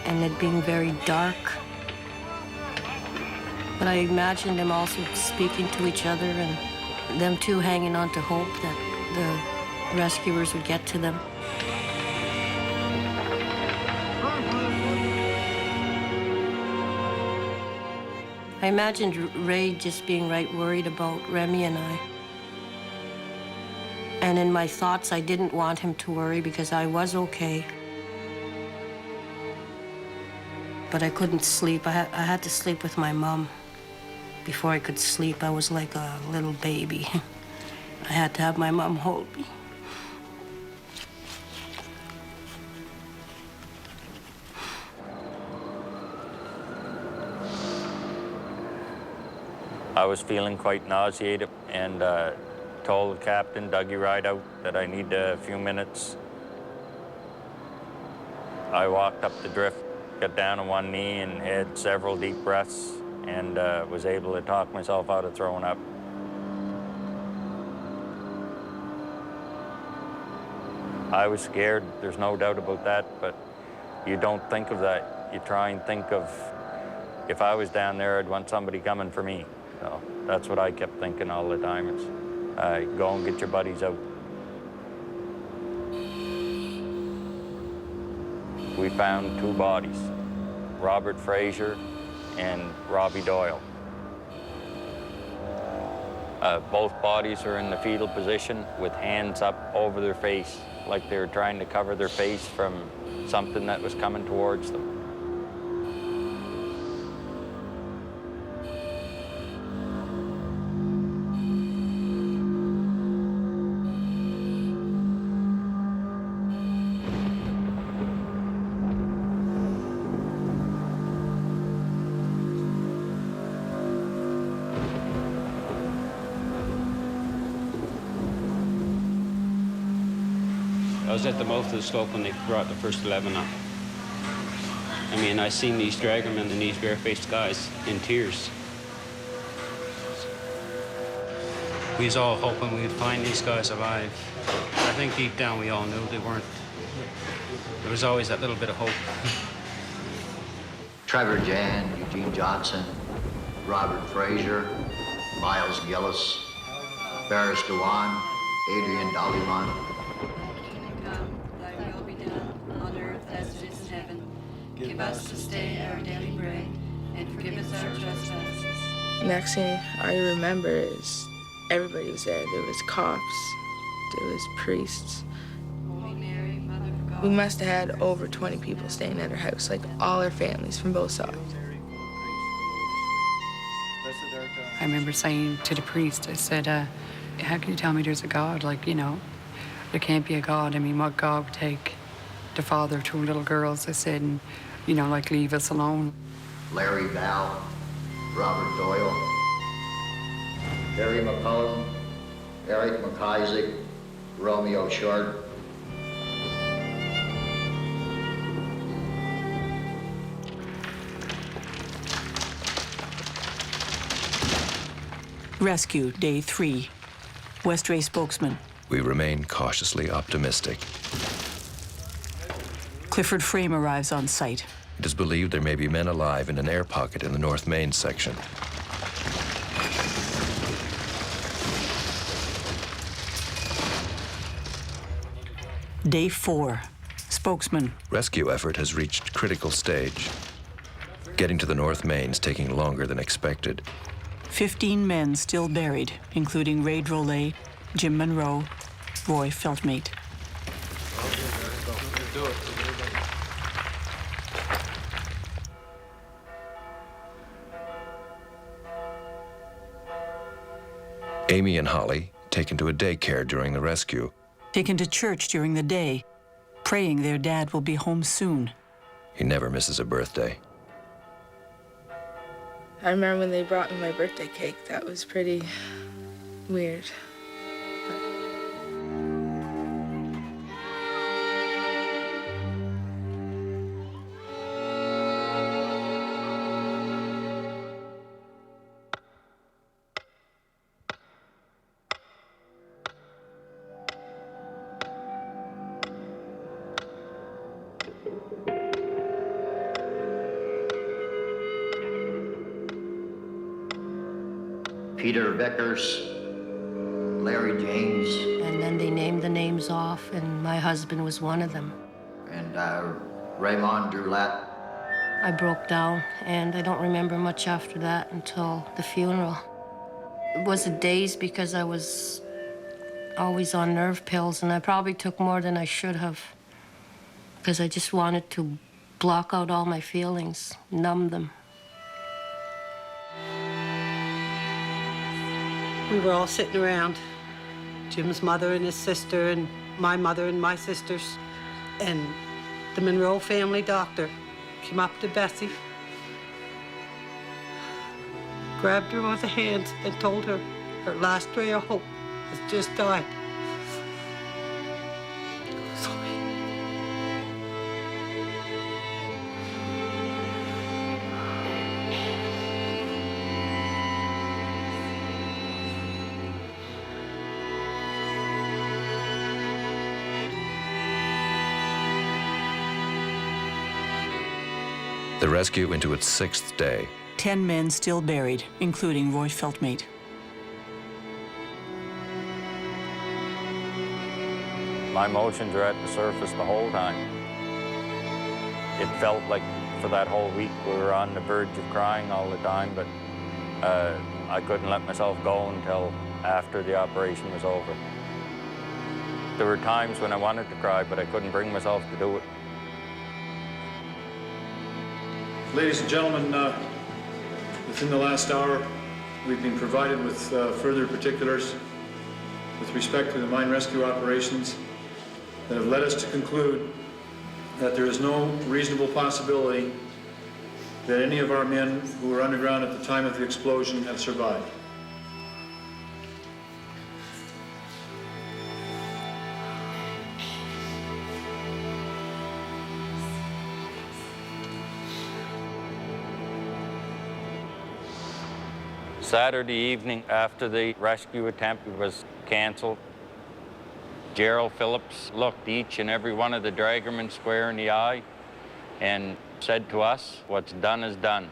and it being very dark. But I imagined them also speaking to each other and them too hanging on to hope that the rescuers would get to them. I imagined Ray just being right worried about Remy and I. And in my thoughts, I didn't want him to worry because I was okay. But I couldn't sleep. I had to sleep with my mom. Before I could sleep, I was like a little baby. I had to have my mom hold me. I was feeling quite nauseated and told the captain, Dougie Rideout, that I need a few minutes. I walked up the drift, got down on one knee and had several deep breaths and was able to talk myself out of throwing up. I was scared, there's no doubt about that, but you don't think of that. You try and think of, if I was down there, I'd want somebody coming for me. So that's what I kept thinking all the time is, go and get your buddies out. We found two bodies, Robert Fraser and Robbie Doyle. Both bodies are in the fetal position with hands up over their face, like they were trying to cover their face from something that was coming towards them. I was at the mouth of the slope when they brought the first 11 up. I mean, I seen these dragomen and these barefaced guys in tears. We was all hoping we'd find these guys alive. I think deep down we all knew they weren't. There was always that little bit of hope. Trevor Jan, Eugene Johnson, Robert Frazier, Miles Gillis, Barris Dewan, Adrian Dollyman. Thy will be done on earth as it is in heaven. Give us this day our daily bread, and forgive us our trespasses. Next thing I remember is everybody was there. There was cops, there was priests. We must have had over 20 people staying at our house, like all our families from both sides. I remember saying to the priest, I said, how can you tell me there's a God? Like, you know, there can't be a God. I mean, what God would take the father of 2 little girls? I said, and, you know, like, leave us alone. Larry Val, Robert Doyle, Harry McCullum, Eric McIsaac, Romeo Short. Rescue, day 3. Westray spokesman. We remain cautiously optimistic. Clifford Frame arrives on site. It is believed there may be men alive in an air pocket in the North Main section. Day 4. Spokesman. Rescue effort has reached critical stage. Getting to the North Main is taking longer than expected. 15 men still buried, including Ray Drolet, Jim Monroe, Roy Feltmate. Amy and Holly taken to a daycare during the rescue. Taken to church during the day, praying their dad will be home soon. He never misses a birthday. I remember when they brought me my birthday cake. That was pretty weird. Peter Vickers, Larry James. And then they named the names off, and my husband was one of them. And Raymond Droulat. I broke down, and I don't remember much after that until the funeral. It was a daze because I was always on nerve pills, and I probably took more than I should have because I just wanted to block out all my feelings, numb them. We were all sitting around, Jim's mother and his sister and my mother and my sisters, and the Monroe family doctor came up to Bessie, grabbed her by the hands and told her her last ray of hope has just died. The rescue into its 6th day. 10 men still buried, including Roy Feltmate. My emotions were at the surface the whole time. It felt like for that whole week we were on the verge of crying all the time, but I couldn't let myself go until after the operation was over. There were times when I wanted to cry, but I couldn't bring myself to do it. Ladies and gentlemen, within the last hour, we've been provided with further particulars with respect to the mine rescue operations that have led us to conclude that there is no reasonable possibility that any of our men who were underground at the time of the explosion have survived. Saturday evening after the rescue attempt was canceled, Gerald Phillips looked each and every one of the dragomen square in the eye and said to us, "What's done is done.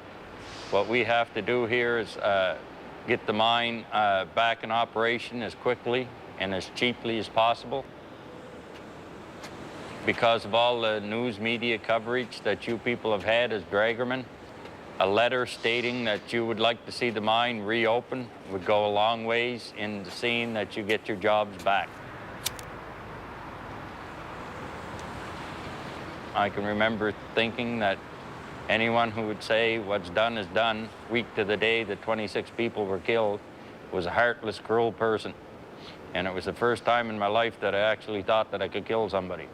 What we have to do here is get the mine back in operation as quickly and as cheaply as possible." Because of all the news media coverage that you people have had as dragomen, a letter stating that you would like to see the mine reopen would go a long ways in seeing that you get your jobs back. I can remember thinking that anyone who would say what's done is done, week to the day that 26 people were killed, was a heartless, cruel person. And it was the first time in my life that I actually thought that I could kill somebody.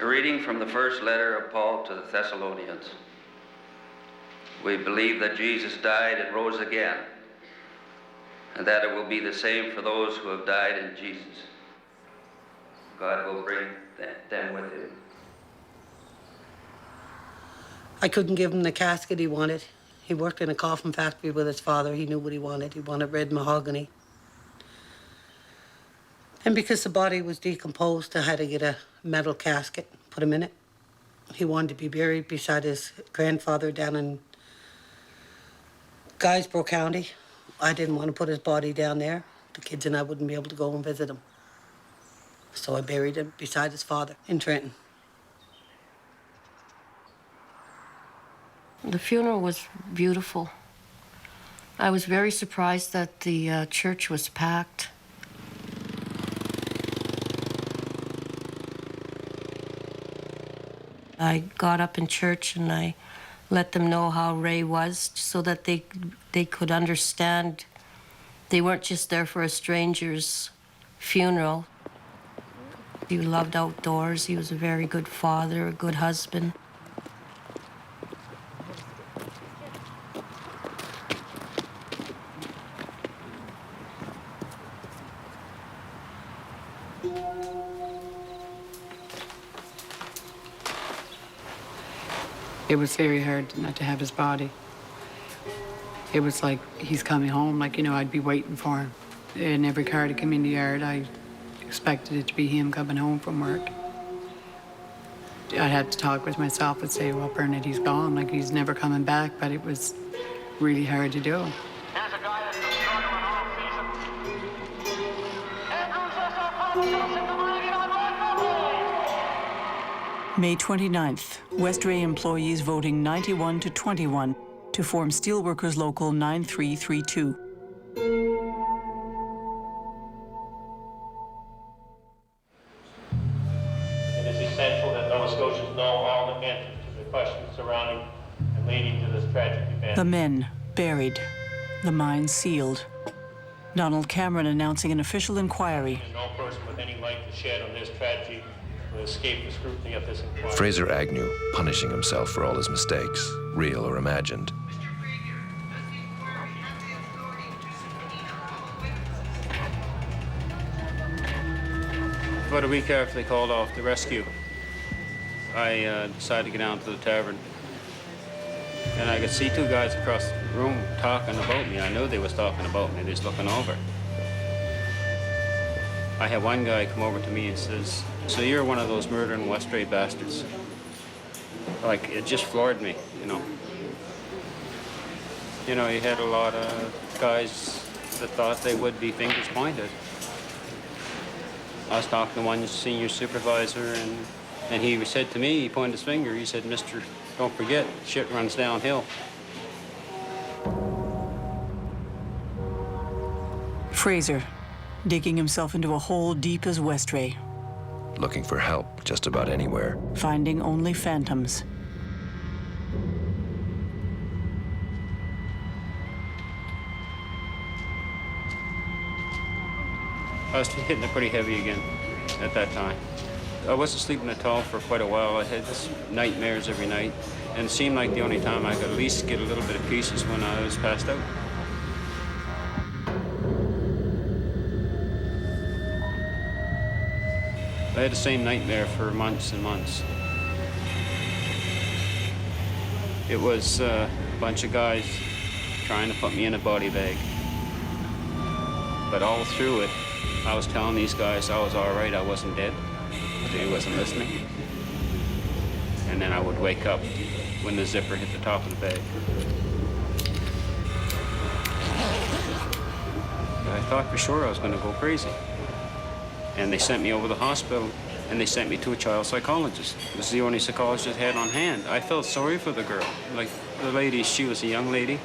A reading from the first letter of Paul to the Thessalonians. We believe that Jesus died and rose again, and that it will be the same for those who have died in Jesus. God will bring them with him. I couldn't give him the casket he wanted. He worked in a coffin factory with his father. He knew what he wanted. He wanted red mahogany. And because the body was decomposed, I had to get a metal casket, put him in it. He wanted to be buried beside his grandfather down in Guysborough County. I didn't want to put his body down there. The kids and I wouldn't be able to go and visit him. So I buried him beside his father in Trenton. The funeral was beautiful. I was very surprised that the church was packed. I got up in church and I let them know how Ray was so that they could understand. They weren't just there for a stranger's funeral. He loved outdoors. He was a very good father, a good husband. It was very hard not to have his body. It was like he's coming home, like, you know, I'd be waiting for him. In every car to come in the yard, I expected it to be him coming home from work. I'd have to talk with myself and say, well, Bernard, he's gone, like he's never coming back, but it was really hard to do. May 29th, Westray employees voting 91 to 21 to form Steelworkers Local 9332. It is essential that Nova Scotians know all the answers to the questions surrounding and leading to this tragic event. The men buried, the mine sealed. Donald Cameron announcing an official inquiry. And no person with any light to shed on this tragedy will escape the scrutiny of this inquiry. Fraser Agnew punishing himself for all his mistakes, real or imagined. About a week after they called off the rescue, I decided to get down to the tavern. And I could see two guys across the room talking about me. I knew they was talking about me, just looking over. I had one guy come over to me and says, "So you're one of those murdering Westray bastards?" Like, it just floored me, you know. You know, you had a lot of guys that thought they would be fingers pointed. I was talking to one senior supervisor, and he said to me, he pointed his finger, he said, "Mister, don't forget, shit runs downhill." Fraser, digging himself into a hole deep as Westray. Looking for help just about anywhere. Finding only phantoms. I was hitting it pretty heavy again at that time. I wasn't sleeping at all for quite a while. I had nightmares every night, and it seemed like the only time I could at least get a little bit of peace is when I was passed out. I had the same nightmare for months and months. It was a bunch of guys trying to put me in a body bag. But all through it, I was telling these guys I was all right, I wasn't dead. They wasn't listening. And then I would wake up when the zipper hit the top of the bag. I thought for sure I was going to go crazy. And they sent me over to the hospital, and they sent me to a child psychologist. This is the only psychologist I had on hand. I felt sorry for the girl. Like, the lady, she was a young lady,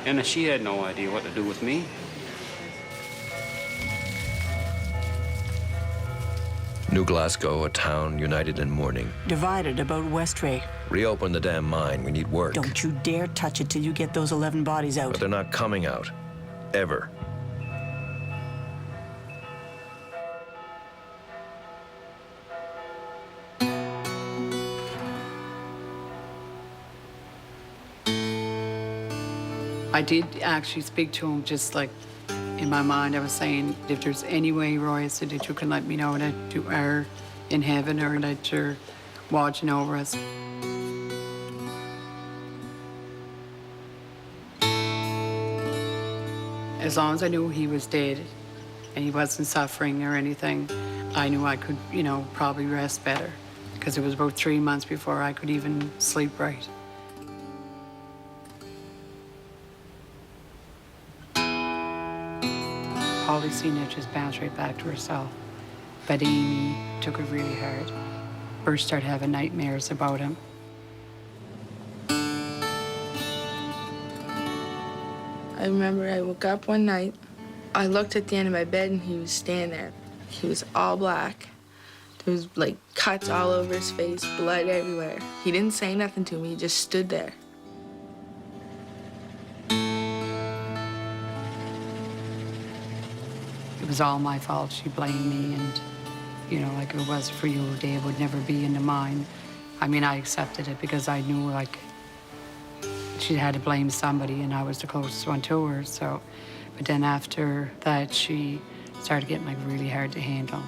and she had no idea what to do with me. New Glasgow, a town united in mourning. Divided about Westray. Reopen the damn mine. We need work. Don't you dare touch it till you get those 11 bodies out. But they're not coming out. Ever. I did actually speak to him, just like in my mind I was saying, if there's any way, Roy, I said that you can let me know that you are in heaven or that you're watching over us. As long as I knew he was dead and he wasn't suffering or anything, I knew I could, you know, probably rest better, because it was about 3 months before I could even sleep right. Polycena just bounced right back to herself. But Amy took it really hard. First started having nightmares about him. I remember I woke up one night. I looked at the end of my bed and he was standing there. He was all black. There was like cuts all over his face, blood everywhere. He didn't say nothing to me, he just stood there. It was all my fault. She blamed me, and, you know, like, if it was for you, Dave would never be in the mine. I mean, I accepted it because I knew, like, she had to blame somebody, and I was the closest one to her, so. But then after that, she started getting, like, really hard to handle.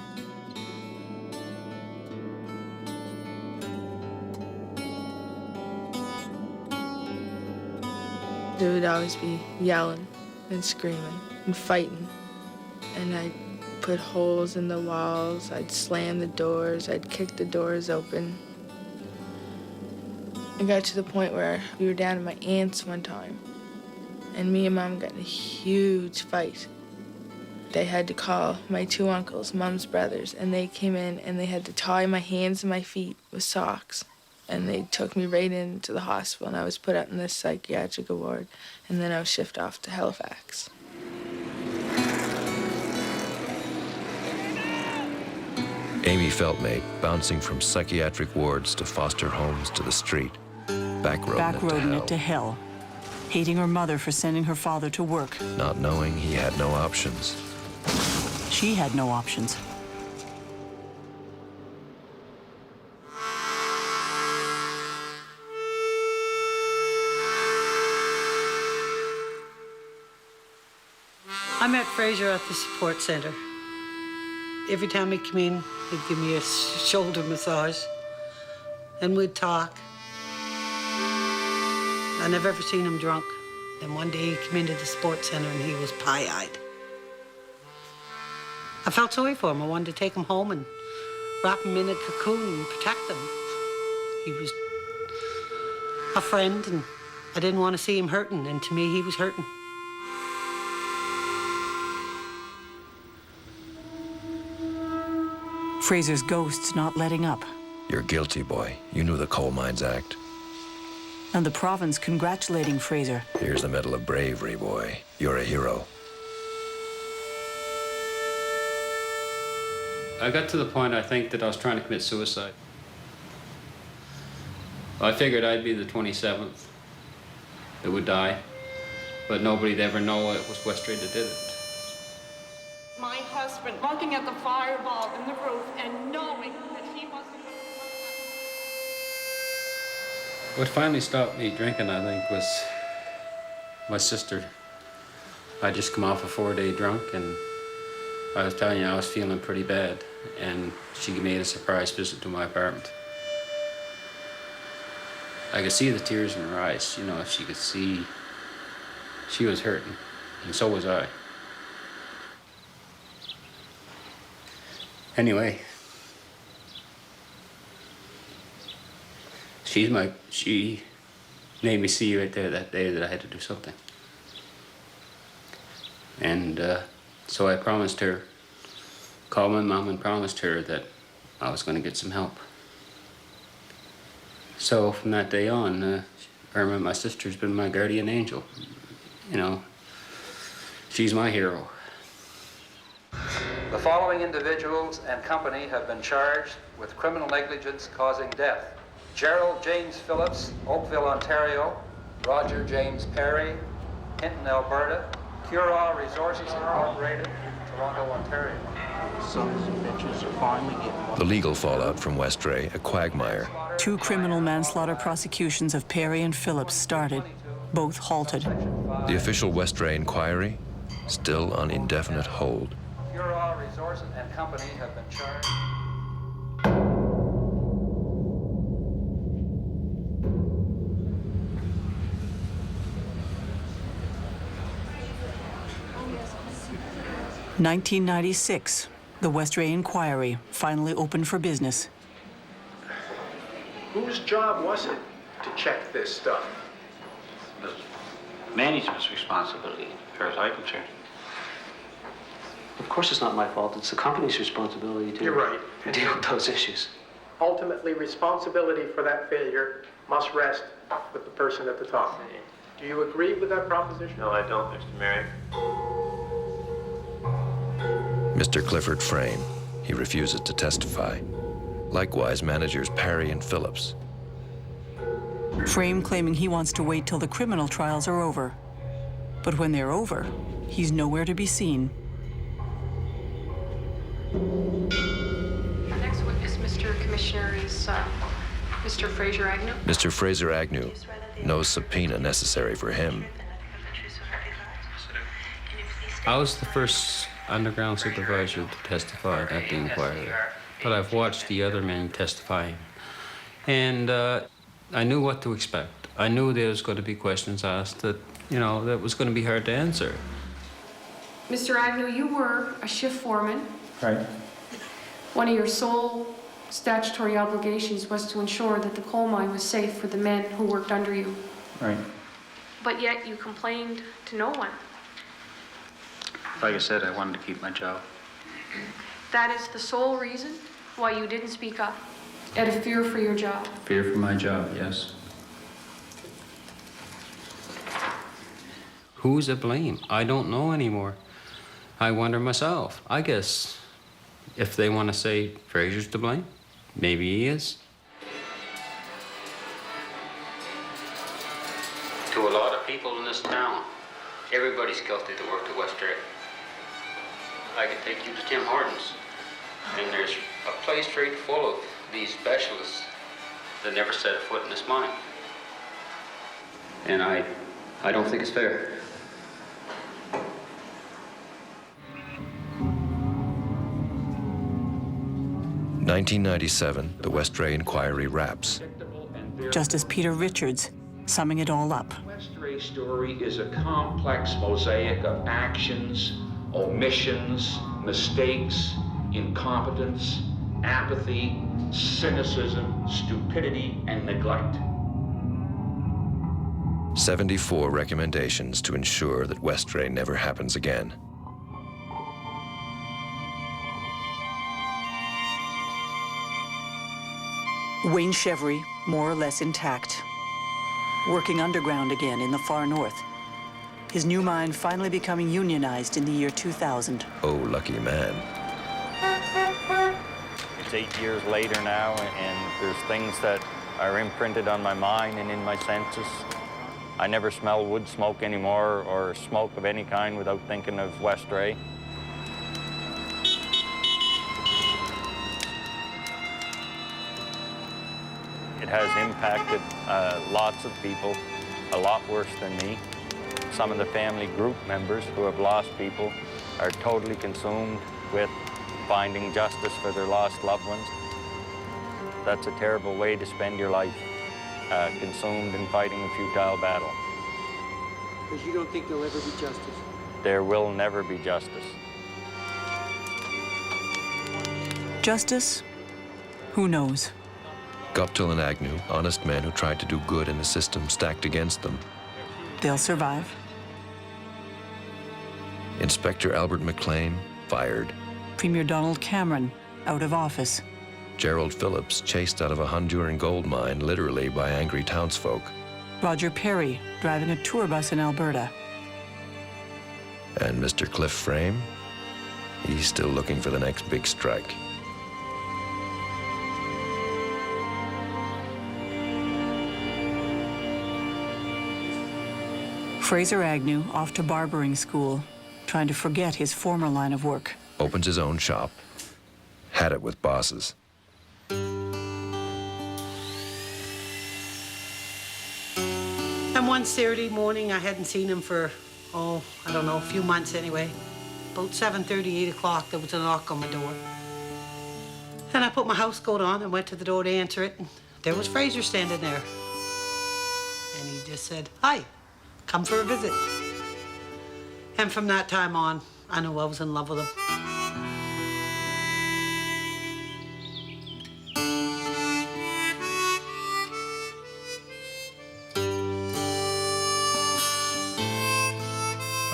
They would always be yelling and screaming and fighting. And I'd put holes in the walls, I'd slam the doors, I'd kick the doors open. It got to the point where we were down at my aunt's one time, and me and Mom got in a huge fight. They had to call my 2 uncles, Mom's brothers, and they came in and they had to tie my hands and my feet with socks. And they took me right into the hospital, and I was put up in this psychiatric ward, and then I was shipped off to Halifax. Amy Feltmate, bouncing from psychiatric wards to foster homes to the street. Backroading it to hell. Hating her mother for sending her father to work. Not knowing he had no options. She had no options. I met Fraser at the support centre. Every time he'd come in, he'd give me a shoulder massage, and we'd talk. I never ever seen him drunk. Then one day he came into the sports centre and he was pie-eyed. I felt sorry for him. I wanted to take him home and wrap him in a cocoon and protect him. He was a friend, and I didn't want to see him hurting, and to me he was hurting. Fraser's ghost's not letting up. You're guilty, boy. You knew the Coal Mines Act. And the province congratulating Fraser. Here's the Medal of Bravery, boy. You're a hero. I got to the point, I think, that I was trying to commit suicide. I figured I'd be the 27th that would die, but nobody'd ever know it was Westray that did it. My husband, looking at the fireball in the roof and knowing that he wasn't. What finally stopped me drinking, I think, was my sister. I just come off a 4-day drunk, and I was telling you, I was feeling pretty bad, and she made a surprise visit to my apartment. I could see the tears in her eyes, you know, she could see she was hurting, and so was I. Anyway, she made me see right there that day that I had to do something. And so I promised her, called my mom and promised her that I was going to get some help. So from that day on, Irma, my sister's been my guardian angel. You know, she's my hero. The following individuals and company have been charged with criminal negligence causing death. Gerald James Phillips, Oakville, Ontario. Roger James Perry, Hinton, Alberta. Cura Resources Incorporated, Toronto, Ontario. Sons of bitches are finally getting... The legal fallout from Westray, a quagmire. 2 criminal manslaughter prosecutions of Perry and Phillips started, both halted. The official Westray inquiry, still on indefinite hold. Cura Resources and Company have been charged. In 1996, the Westray inquiry finally opened for business. Whose job was it to check this stuff? It was management's responsibility, as far as I'm concerned. Of course it's not my fault. It's the company's responsibility to You're right. deal with those issues. Ultimately, responsibility for that failure must rest with the person at the top. Do you agree with that proposition? No, I don't, Mr. Merrick. Mr. Clifford Frame, he refuses to testify. Likewise, managers Perry and Phillips. Frame claiming he wants to wait till the criminal trials are over. But when they're over, he's nowhere to be seen. Our next witness, Mr. Commissioner, is Mr. Fraser Agnew. Mr. Fraser Agnew, no subpoena necessary for him. I was the first underground supervisor to testify at the inquiry, but I've watched the other men testifying, and I knew what to expect. I knew there was going to be questions asked that, you know, that was going to be hard to answer. Mr. Agnew, you were a shift foreman. Right. One of your sole statutory obligations was to ensure that the coal mine was safe for the men who worked under you. Right. But yet you complained to no one. Like I said, I wanted to keep my job. That is the sole reason why you didn't speak up, out of fear for your job. Fear for my job, yes. Who's to blame? I don't know anymore. I wonder myself. I guess if they want to say Fraser's to blame, maybe he is. To a lot of people in this town, everybody's guilty that worked at Westray. I could take you to Tim Hortons, and there's a place straight full of these specialists that never set a foot in this mine. And I don't think it's fair. In 1997, the Westray inquiry wraps. Justice Peter Richards, summing it all up. Westray's story is a complex mosaic of actions, omissions, mistakes, incompetence, apathy, cynicism, stupidity, and neglect. 74 recommendations to ensure that Westray never happens again. Wayne Chevry, more or less intact. Working underground again in the far north. His new mine finally becoming unionized in the year 2000. Oh, lucky man. It's 8 years later now, and there's things that are imprinted on my mind and in my senses. I never smell wood smoke anymore, or smoke of any kind, without thinking of Westray. It has impacted lots of people, a lot worse than me. Some of the family group members who have lost people are totally consumed with finding justice for their lost loved ones. That's a terrible way to spend your life, consumed in fighting a futile battle. Because you don't think there'll ever be justice? There will never be justice. Justice? Who knows? Guptill and Agnew, honest men who tried to do good in a system stacked against them. They'll survive. Inspector Albert McLean, fired. Premier Donald Cameron, out of office. Gerald Phillips, chased out of a Honduran gold mine, literally by angry townsfolk. Roger Perry, driving a tour bus in Alberta. And Mr. Cliff Frame, he's still looking for the next big strike. Fraser Agnew off to barbering school, trying to forget his former line of work. Opens his own shop. Had it with bosses. And one Saturday morning, I hadn't seen him for, I don't know, a few months anyway. About 7:30, 8 o'clock, there was a knock on my door. And I put my house coat on and went to the door to answer it, and there was Fraser standing there. And he just said, "Hi, come for a visit." And from that time on, I knew I was in love with him.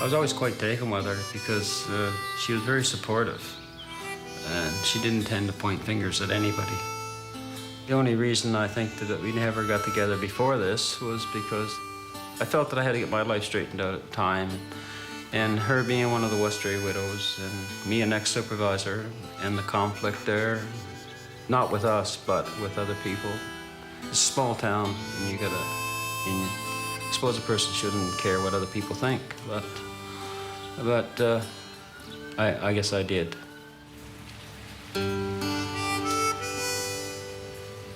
I was always quite taken with her because she was very supportive and she didn't tend to point fingers at anybody. The only reason I think that we never got together before this was because I felt that I had to get my life straightened out at the time. And her being one of the Westray widows and me an ex-supervisor and the conflict there, not with us, but with other people. It's a small town and I suppose a person shouldn't care what other people think, but I guess I did.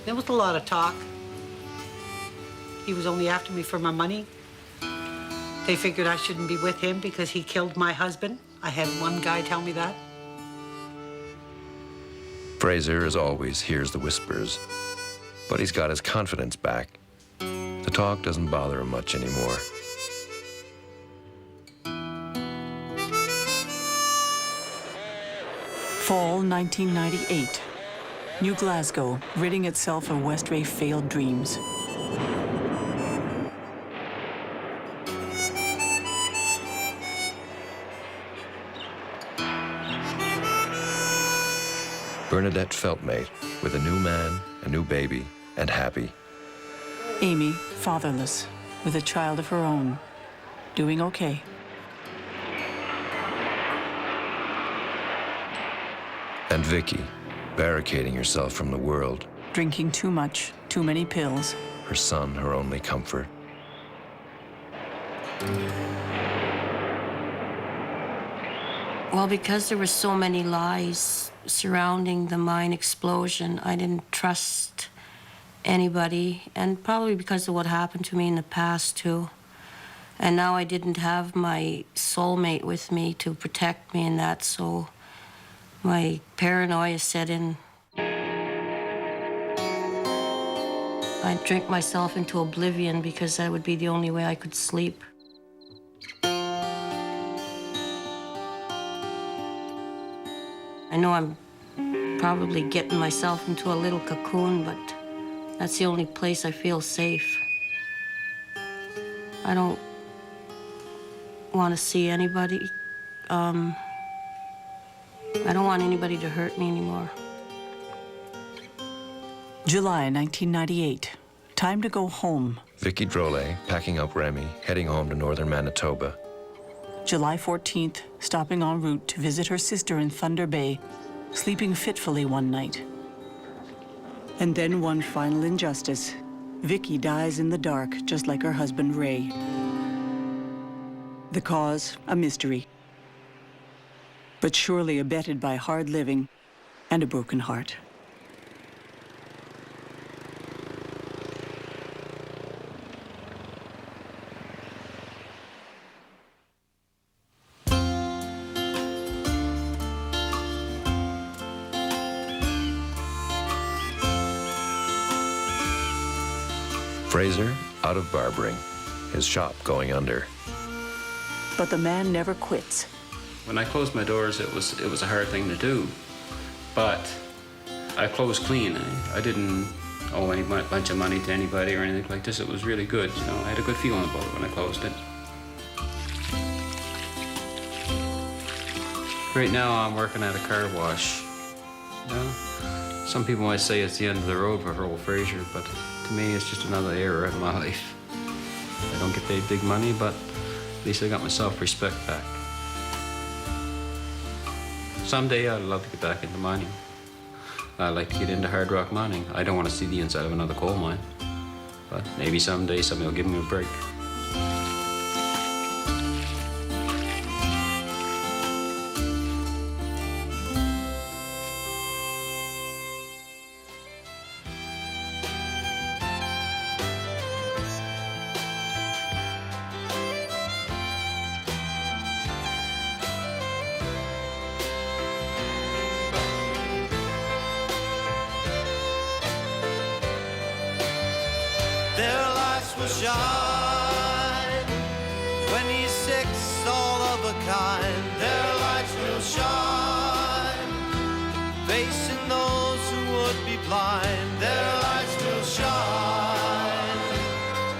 There was a lot of talk. He was only after me for my money. They figured I shouldn't be with him because he killed my husband. I had one guy tell me that. Fraser, as always, hears the whispers. But he's got his confidence back. The talk doesn't bother him much anymore. Fall 1998. New Glasgow, ridding itself of Westray failed dreams. Bernadette Feltmate, with a new man, a new baby, and happy. Amy, fatherless, with a child of her own, doing okay. And Vicky, barricading herself from the world. Drinking too much, too many pills. Her son, her only comfort. Well, because there were so many lies surrounding the mine explosion, I didn't trust anybody, and probably because of what happened to me in the past, too. And now I didn't have my soulmate with me to protect me in that, so my paranoia set in. I'd drink myself into oblivion because that would be the only way I could sleep. I know I'm probably getting myself into a little cocoon, but that's the only place I feel safe. I don't want to see anybody. I don't want anybody to hurt me anymore. July 1998. Time to go home. Vicky Drolet, packing up Remy, heading home to northern Manitoba. July 14th, stopping en route to visit her sister in Thunder Bay, sleeping fitfully one night. And then one final injustice. Vicky dies in the dark, just like her husband, Ray. The cause, a mystery. But surely abetted by hard living and a broken heart. Fraser out of barbering, his shop going under. But the man never quits. When I closed my doors, it was a hard thing to do, but I closed clean. I didn't owe any bunch of money to anybody or anything like this. It was really good, you know. I had a good feeling about it when I closed it. Right now, I'm working at a car wash. You know? Some people might say it's the end of the road for Earl Fraser, but to me, it's just another era in my life. I don't get paid big money, but at least I got my self-respect back. Someday, I'd love to get back into mining. I'd like to get into hard rock mining. I don't want to see the inside of another coal mine, but maybe someday somebody will give me a break. Their lights will shine, 26, all of a kind. Their lights will shine, facing those who would be blind. Their lights will shine,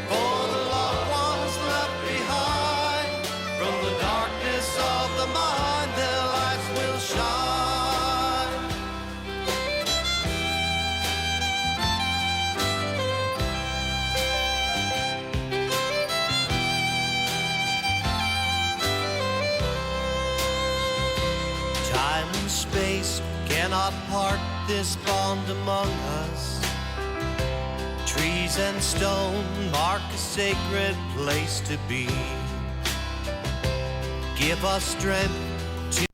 for the lost ones left behind. From the darkness of the mind, their lights will shine. Time and space cannot part this bond among us. Trees and stone mark a sacred place to be. Give us strength to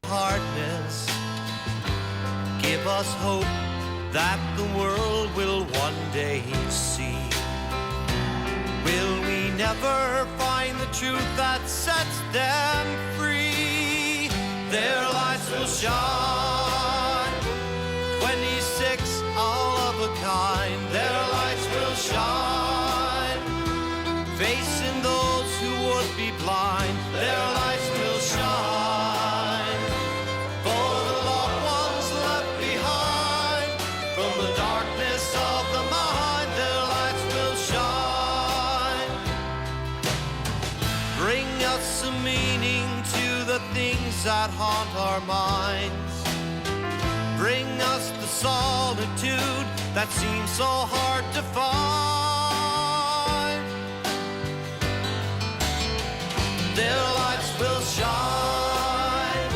hardness. Give us hope that the world will one day see. Will we never find the truth that sets them free? Their lights will shine, 26, all of a kind. Their lights will shine, facing those who would be blind. Their lights will shine, for the lost ones left behind. From the darkness of the mind, their lights will shine. Bring us some meaning to the things that haunt our minds. Bring us the solitude that seems so hard to find. Their lights will shine,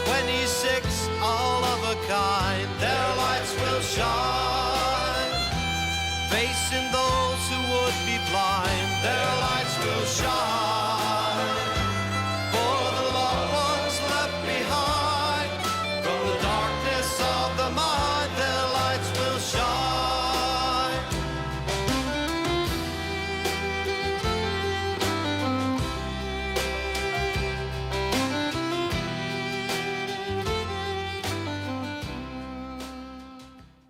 26, all of a kind. Their lights will shine, facing those who would be blind. Their lights will shine.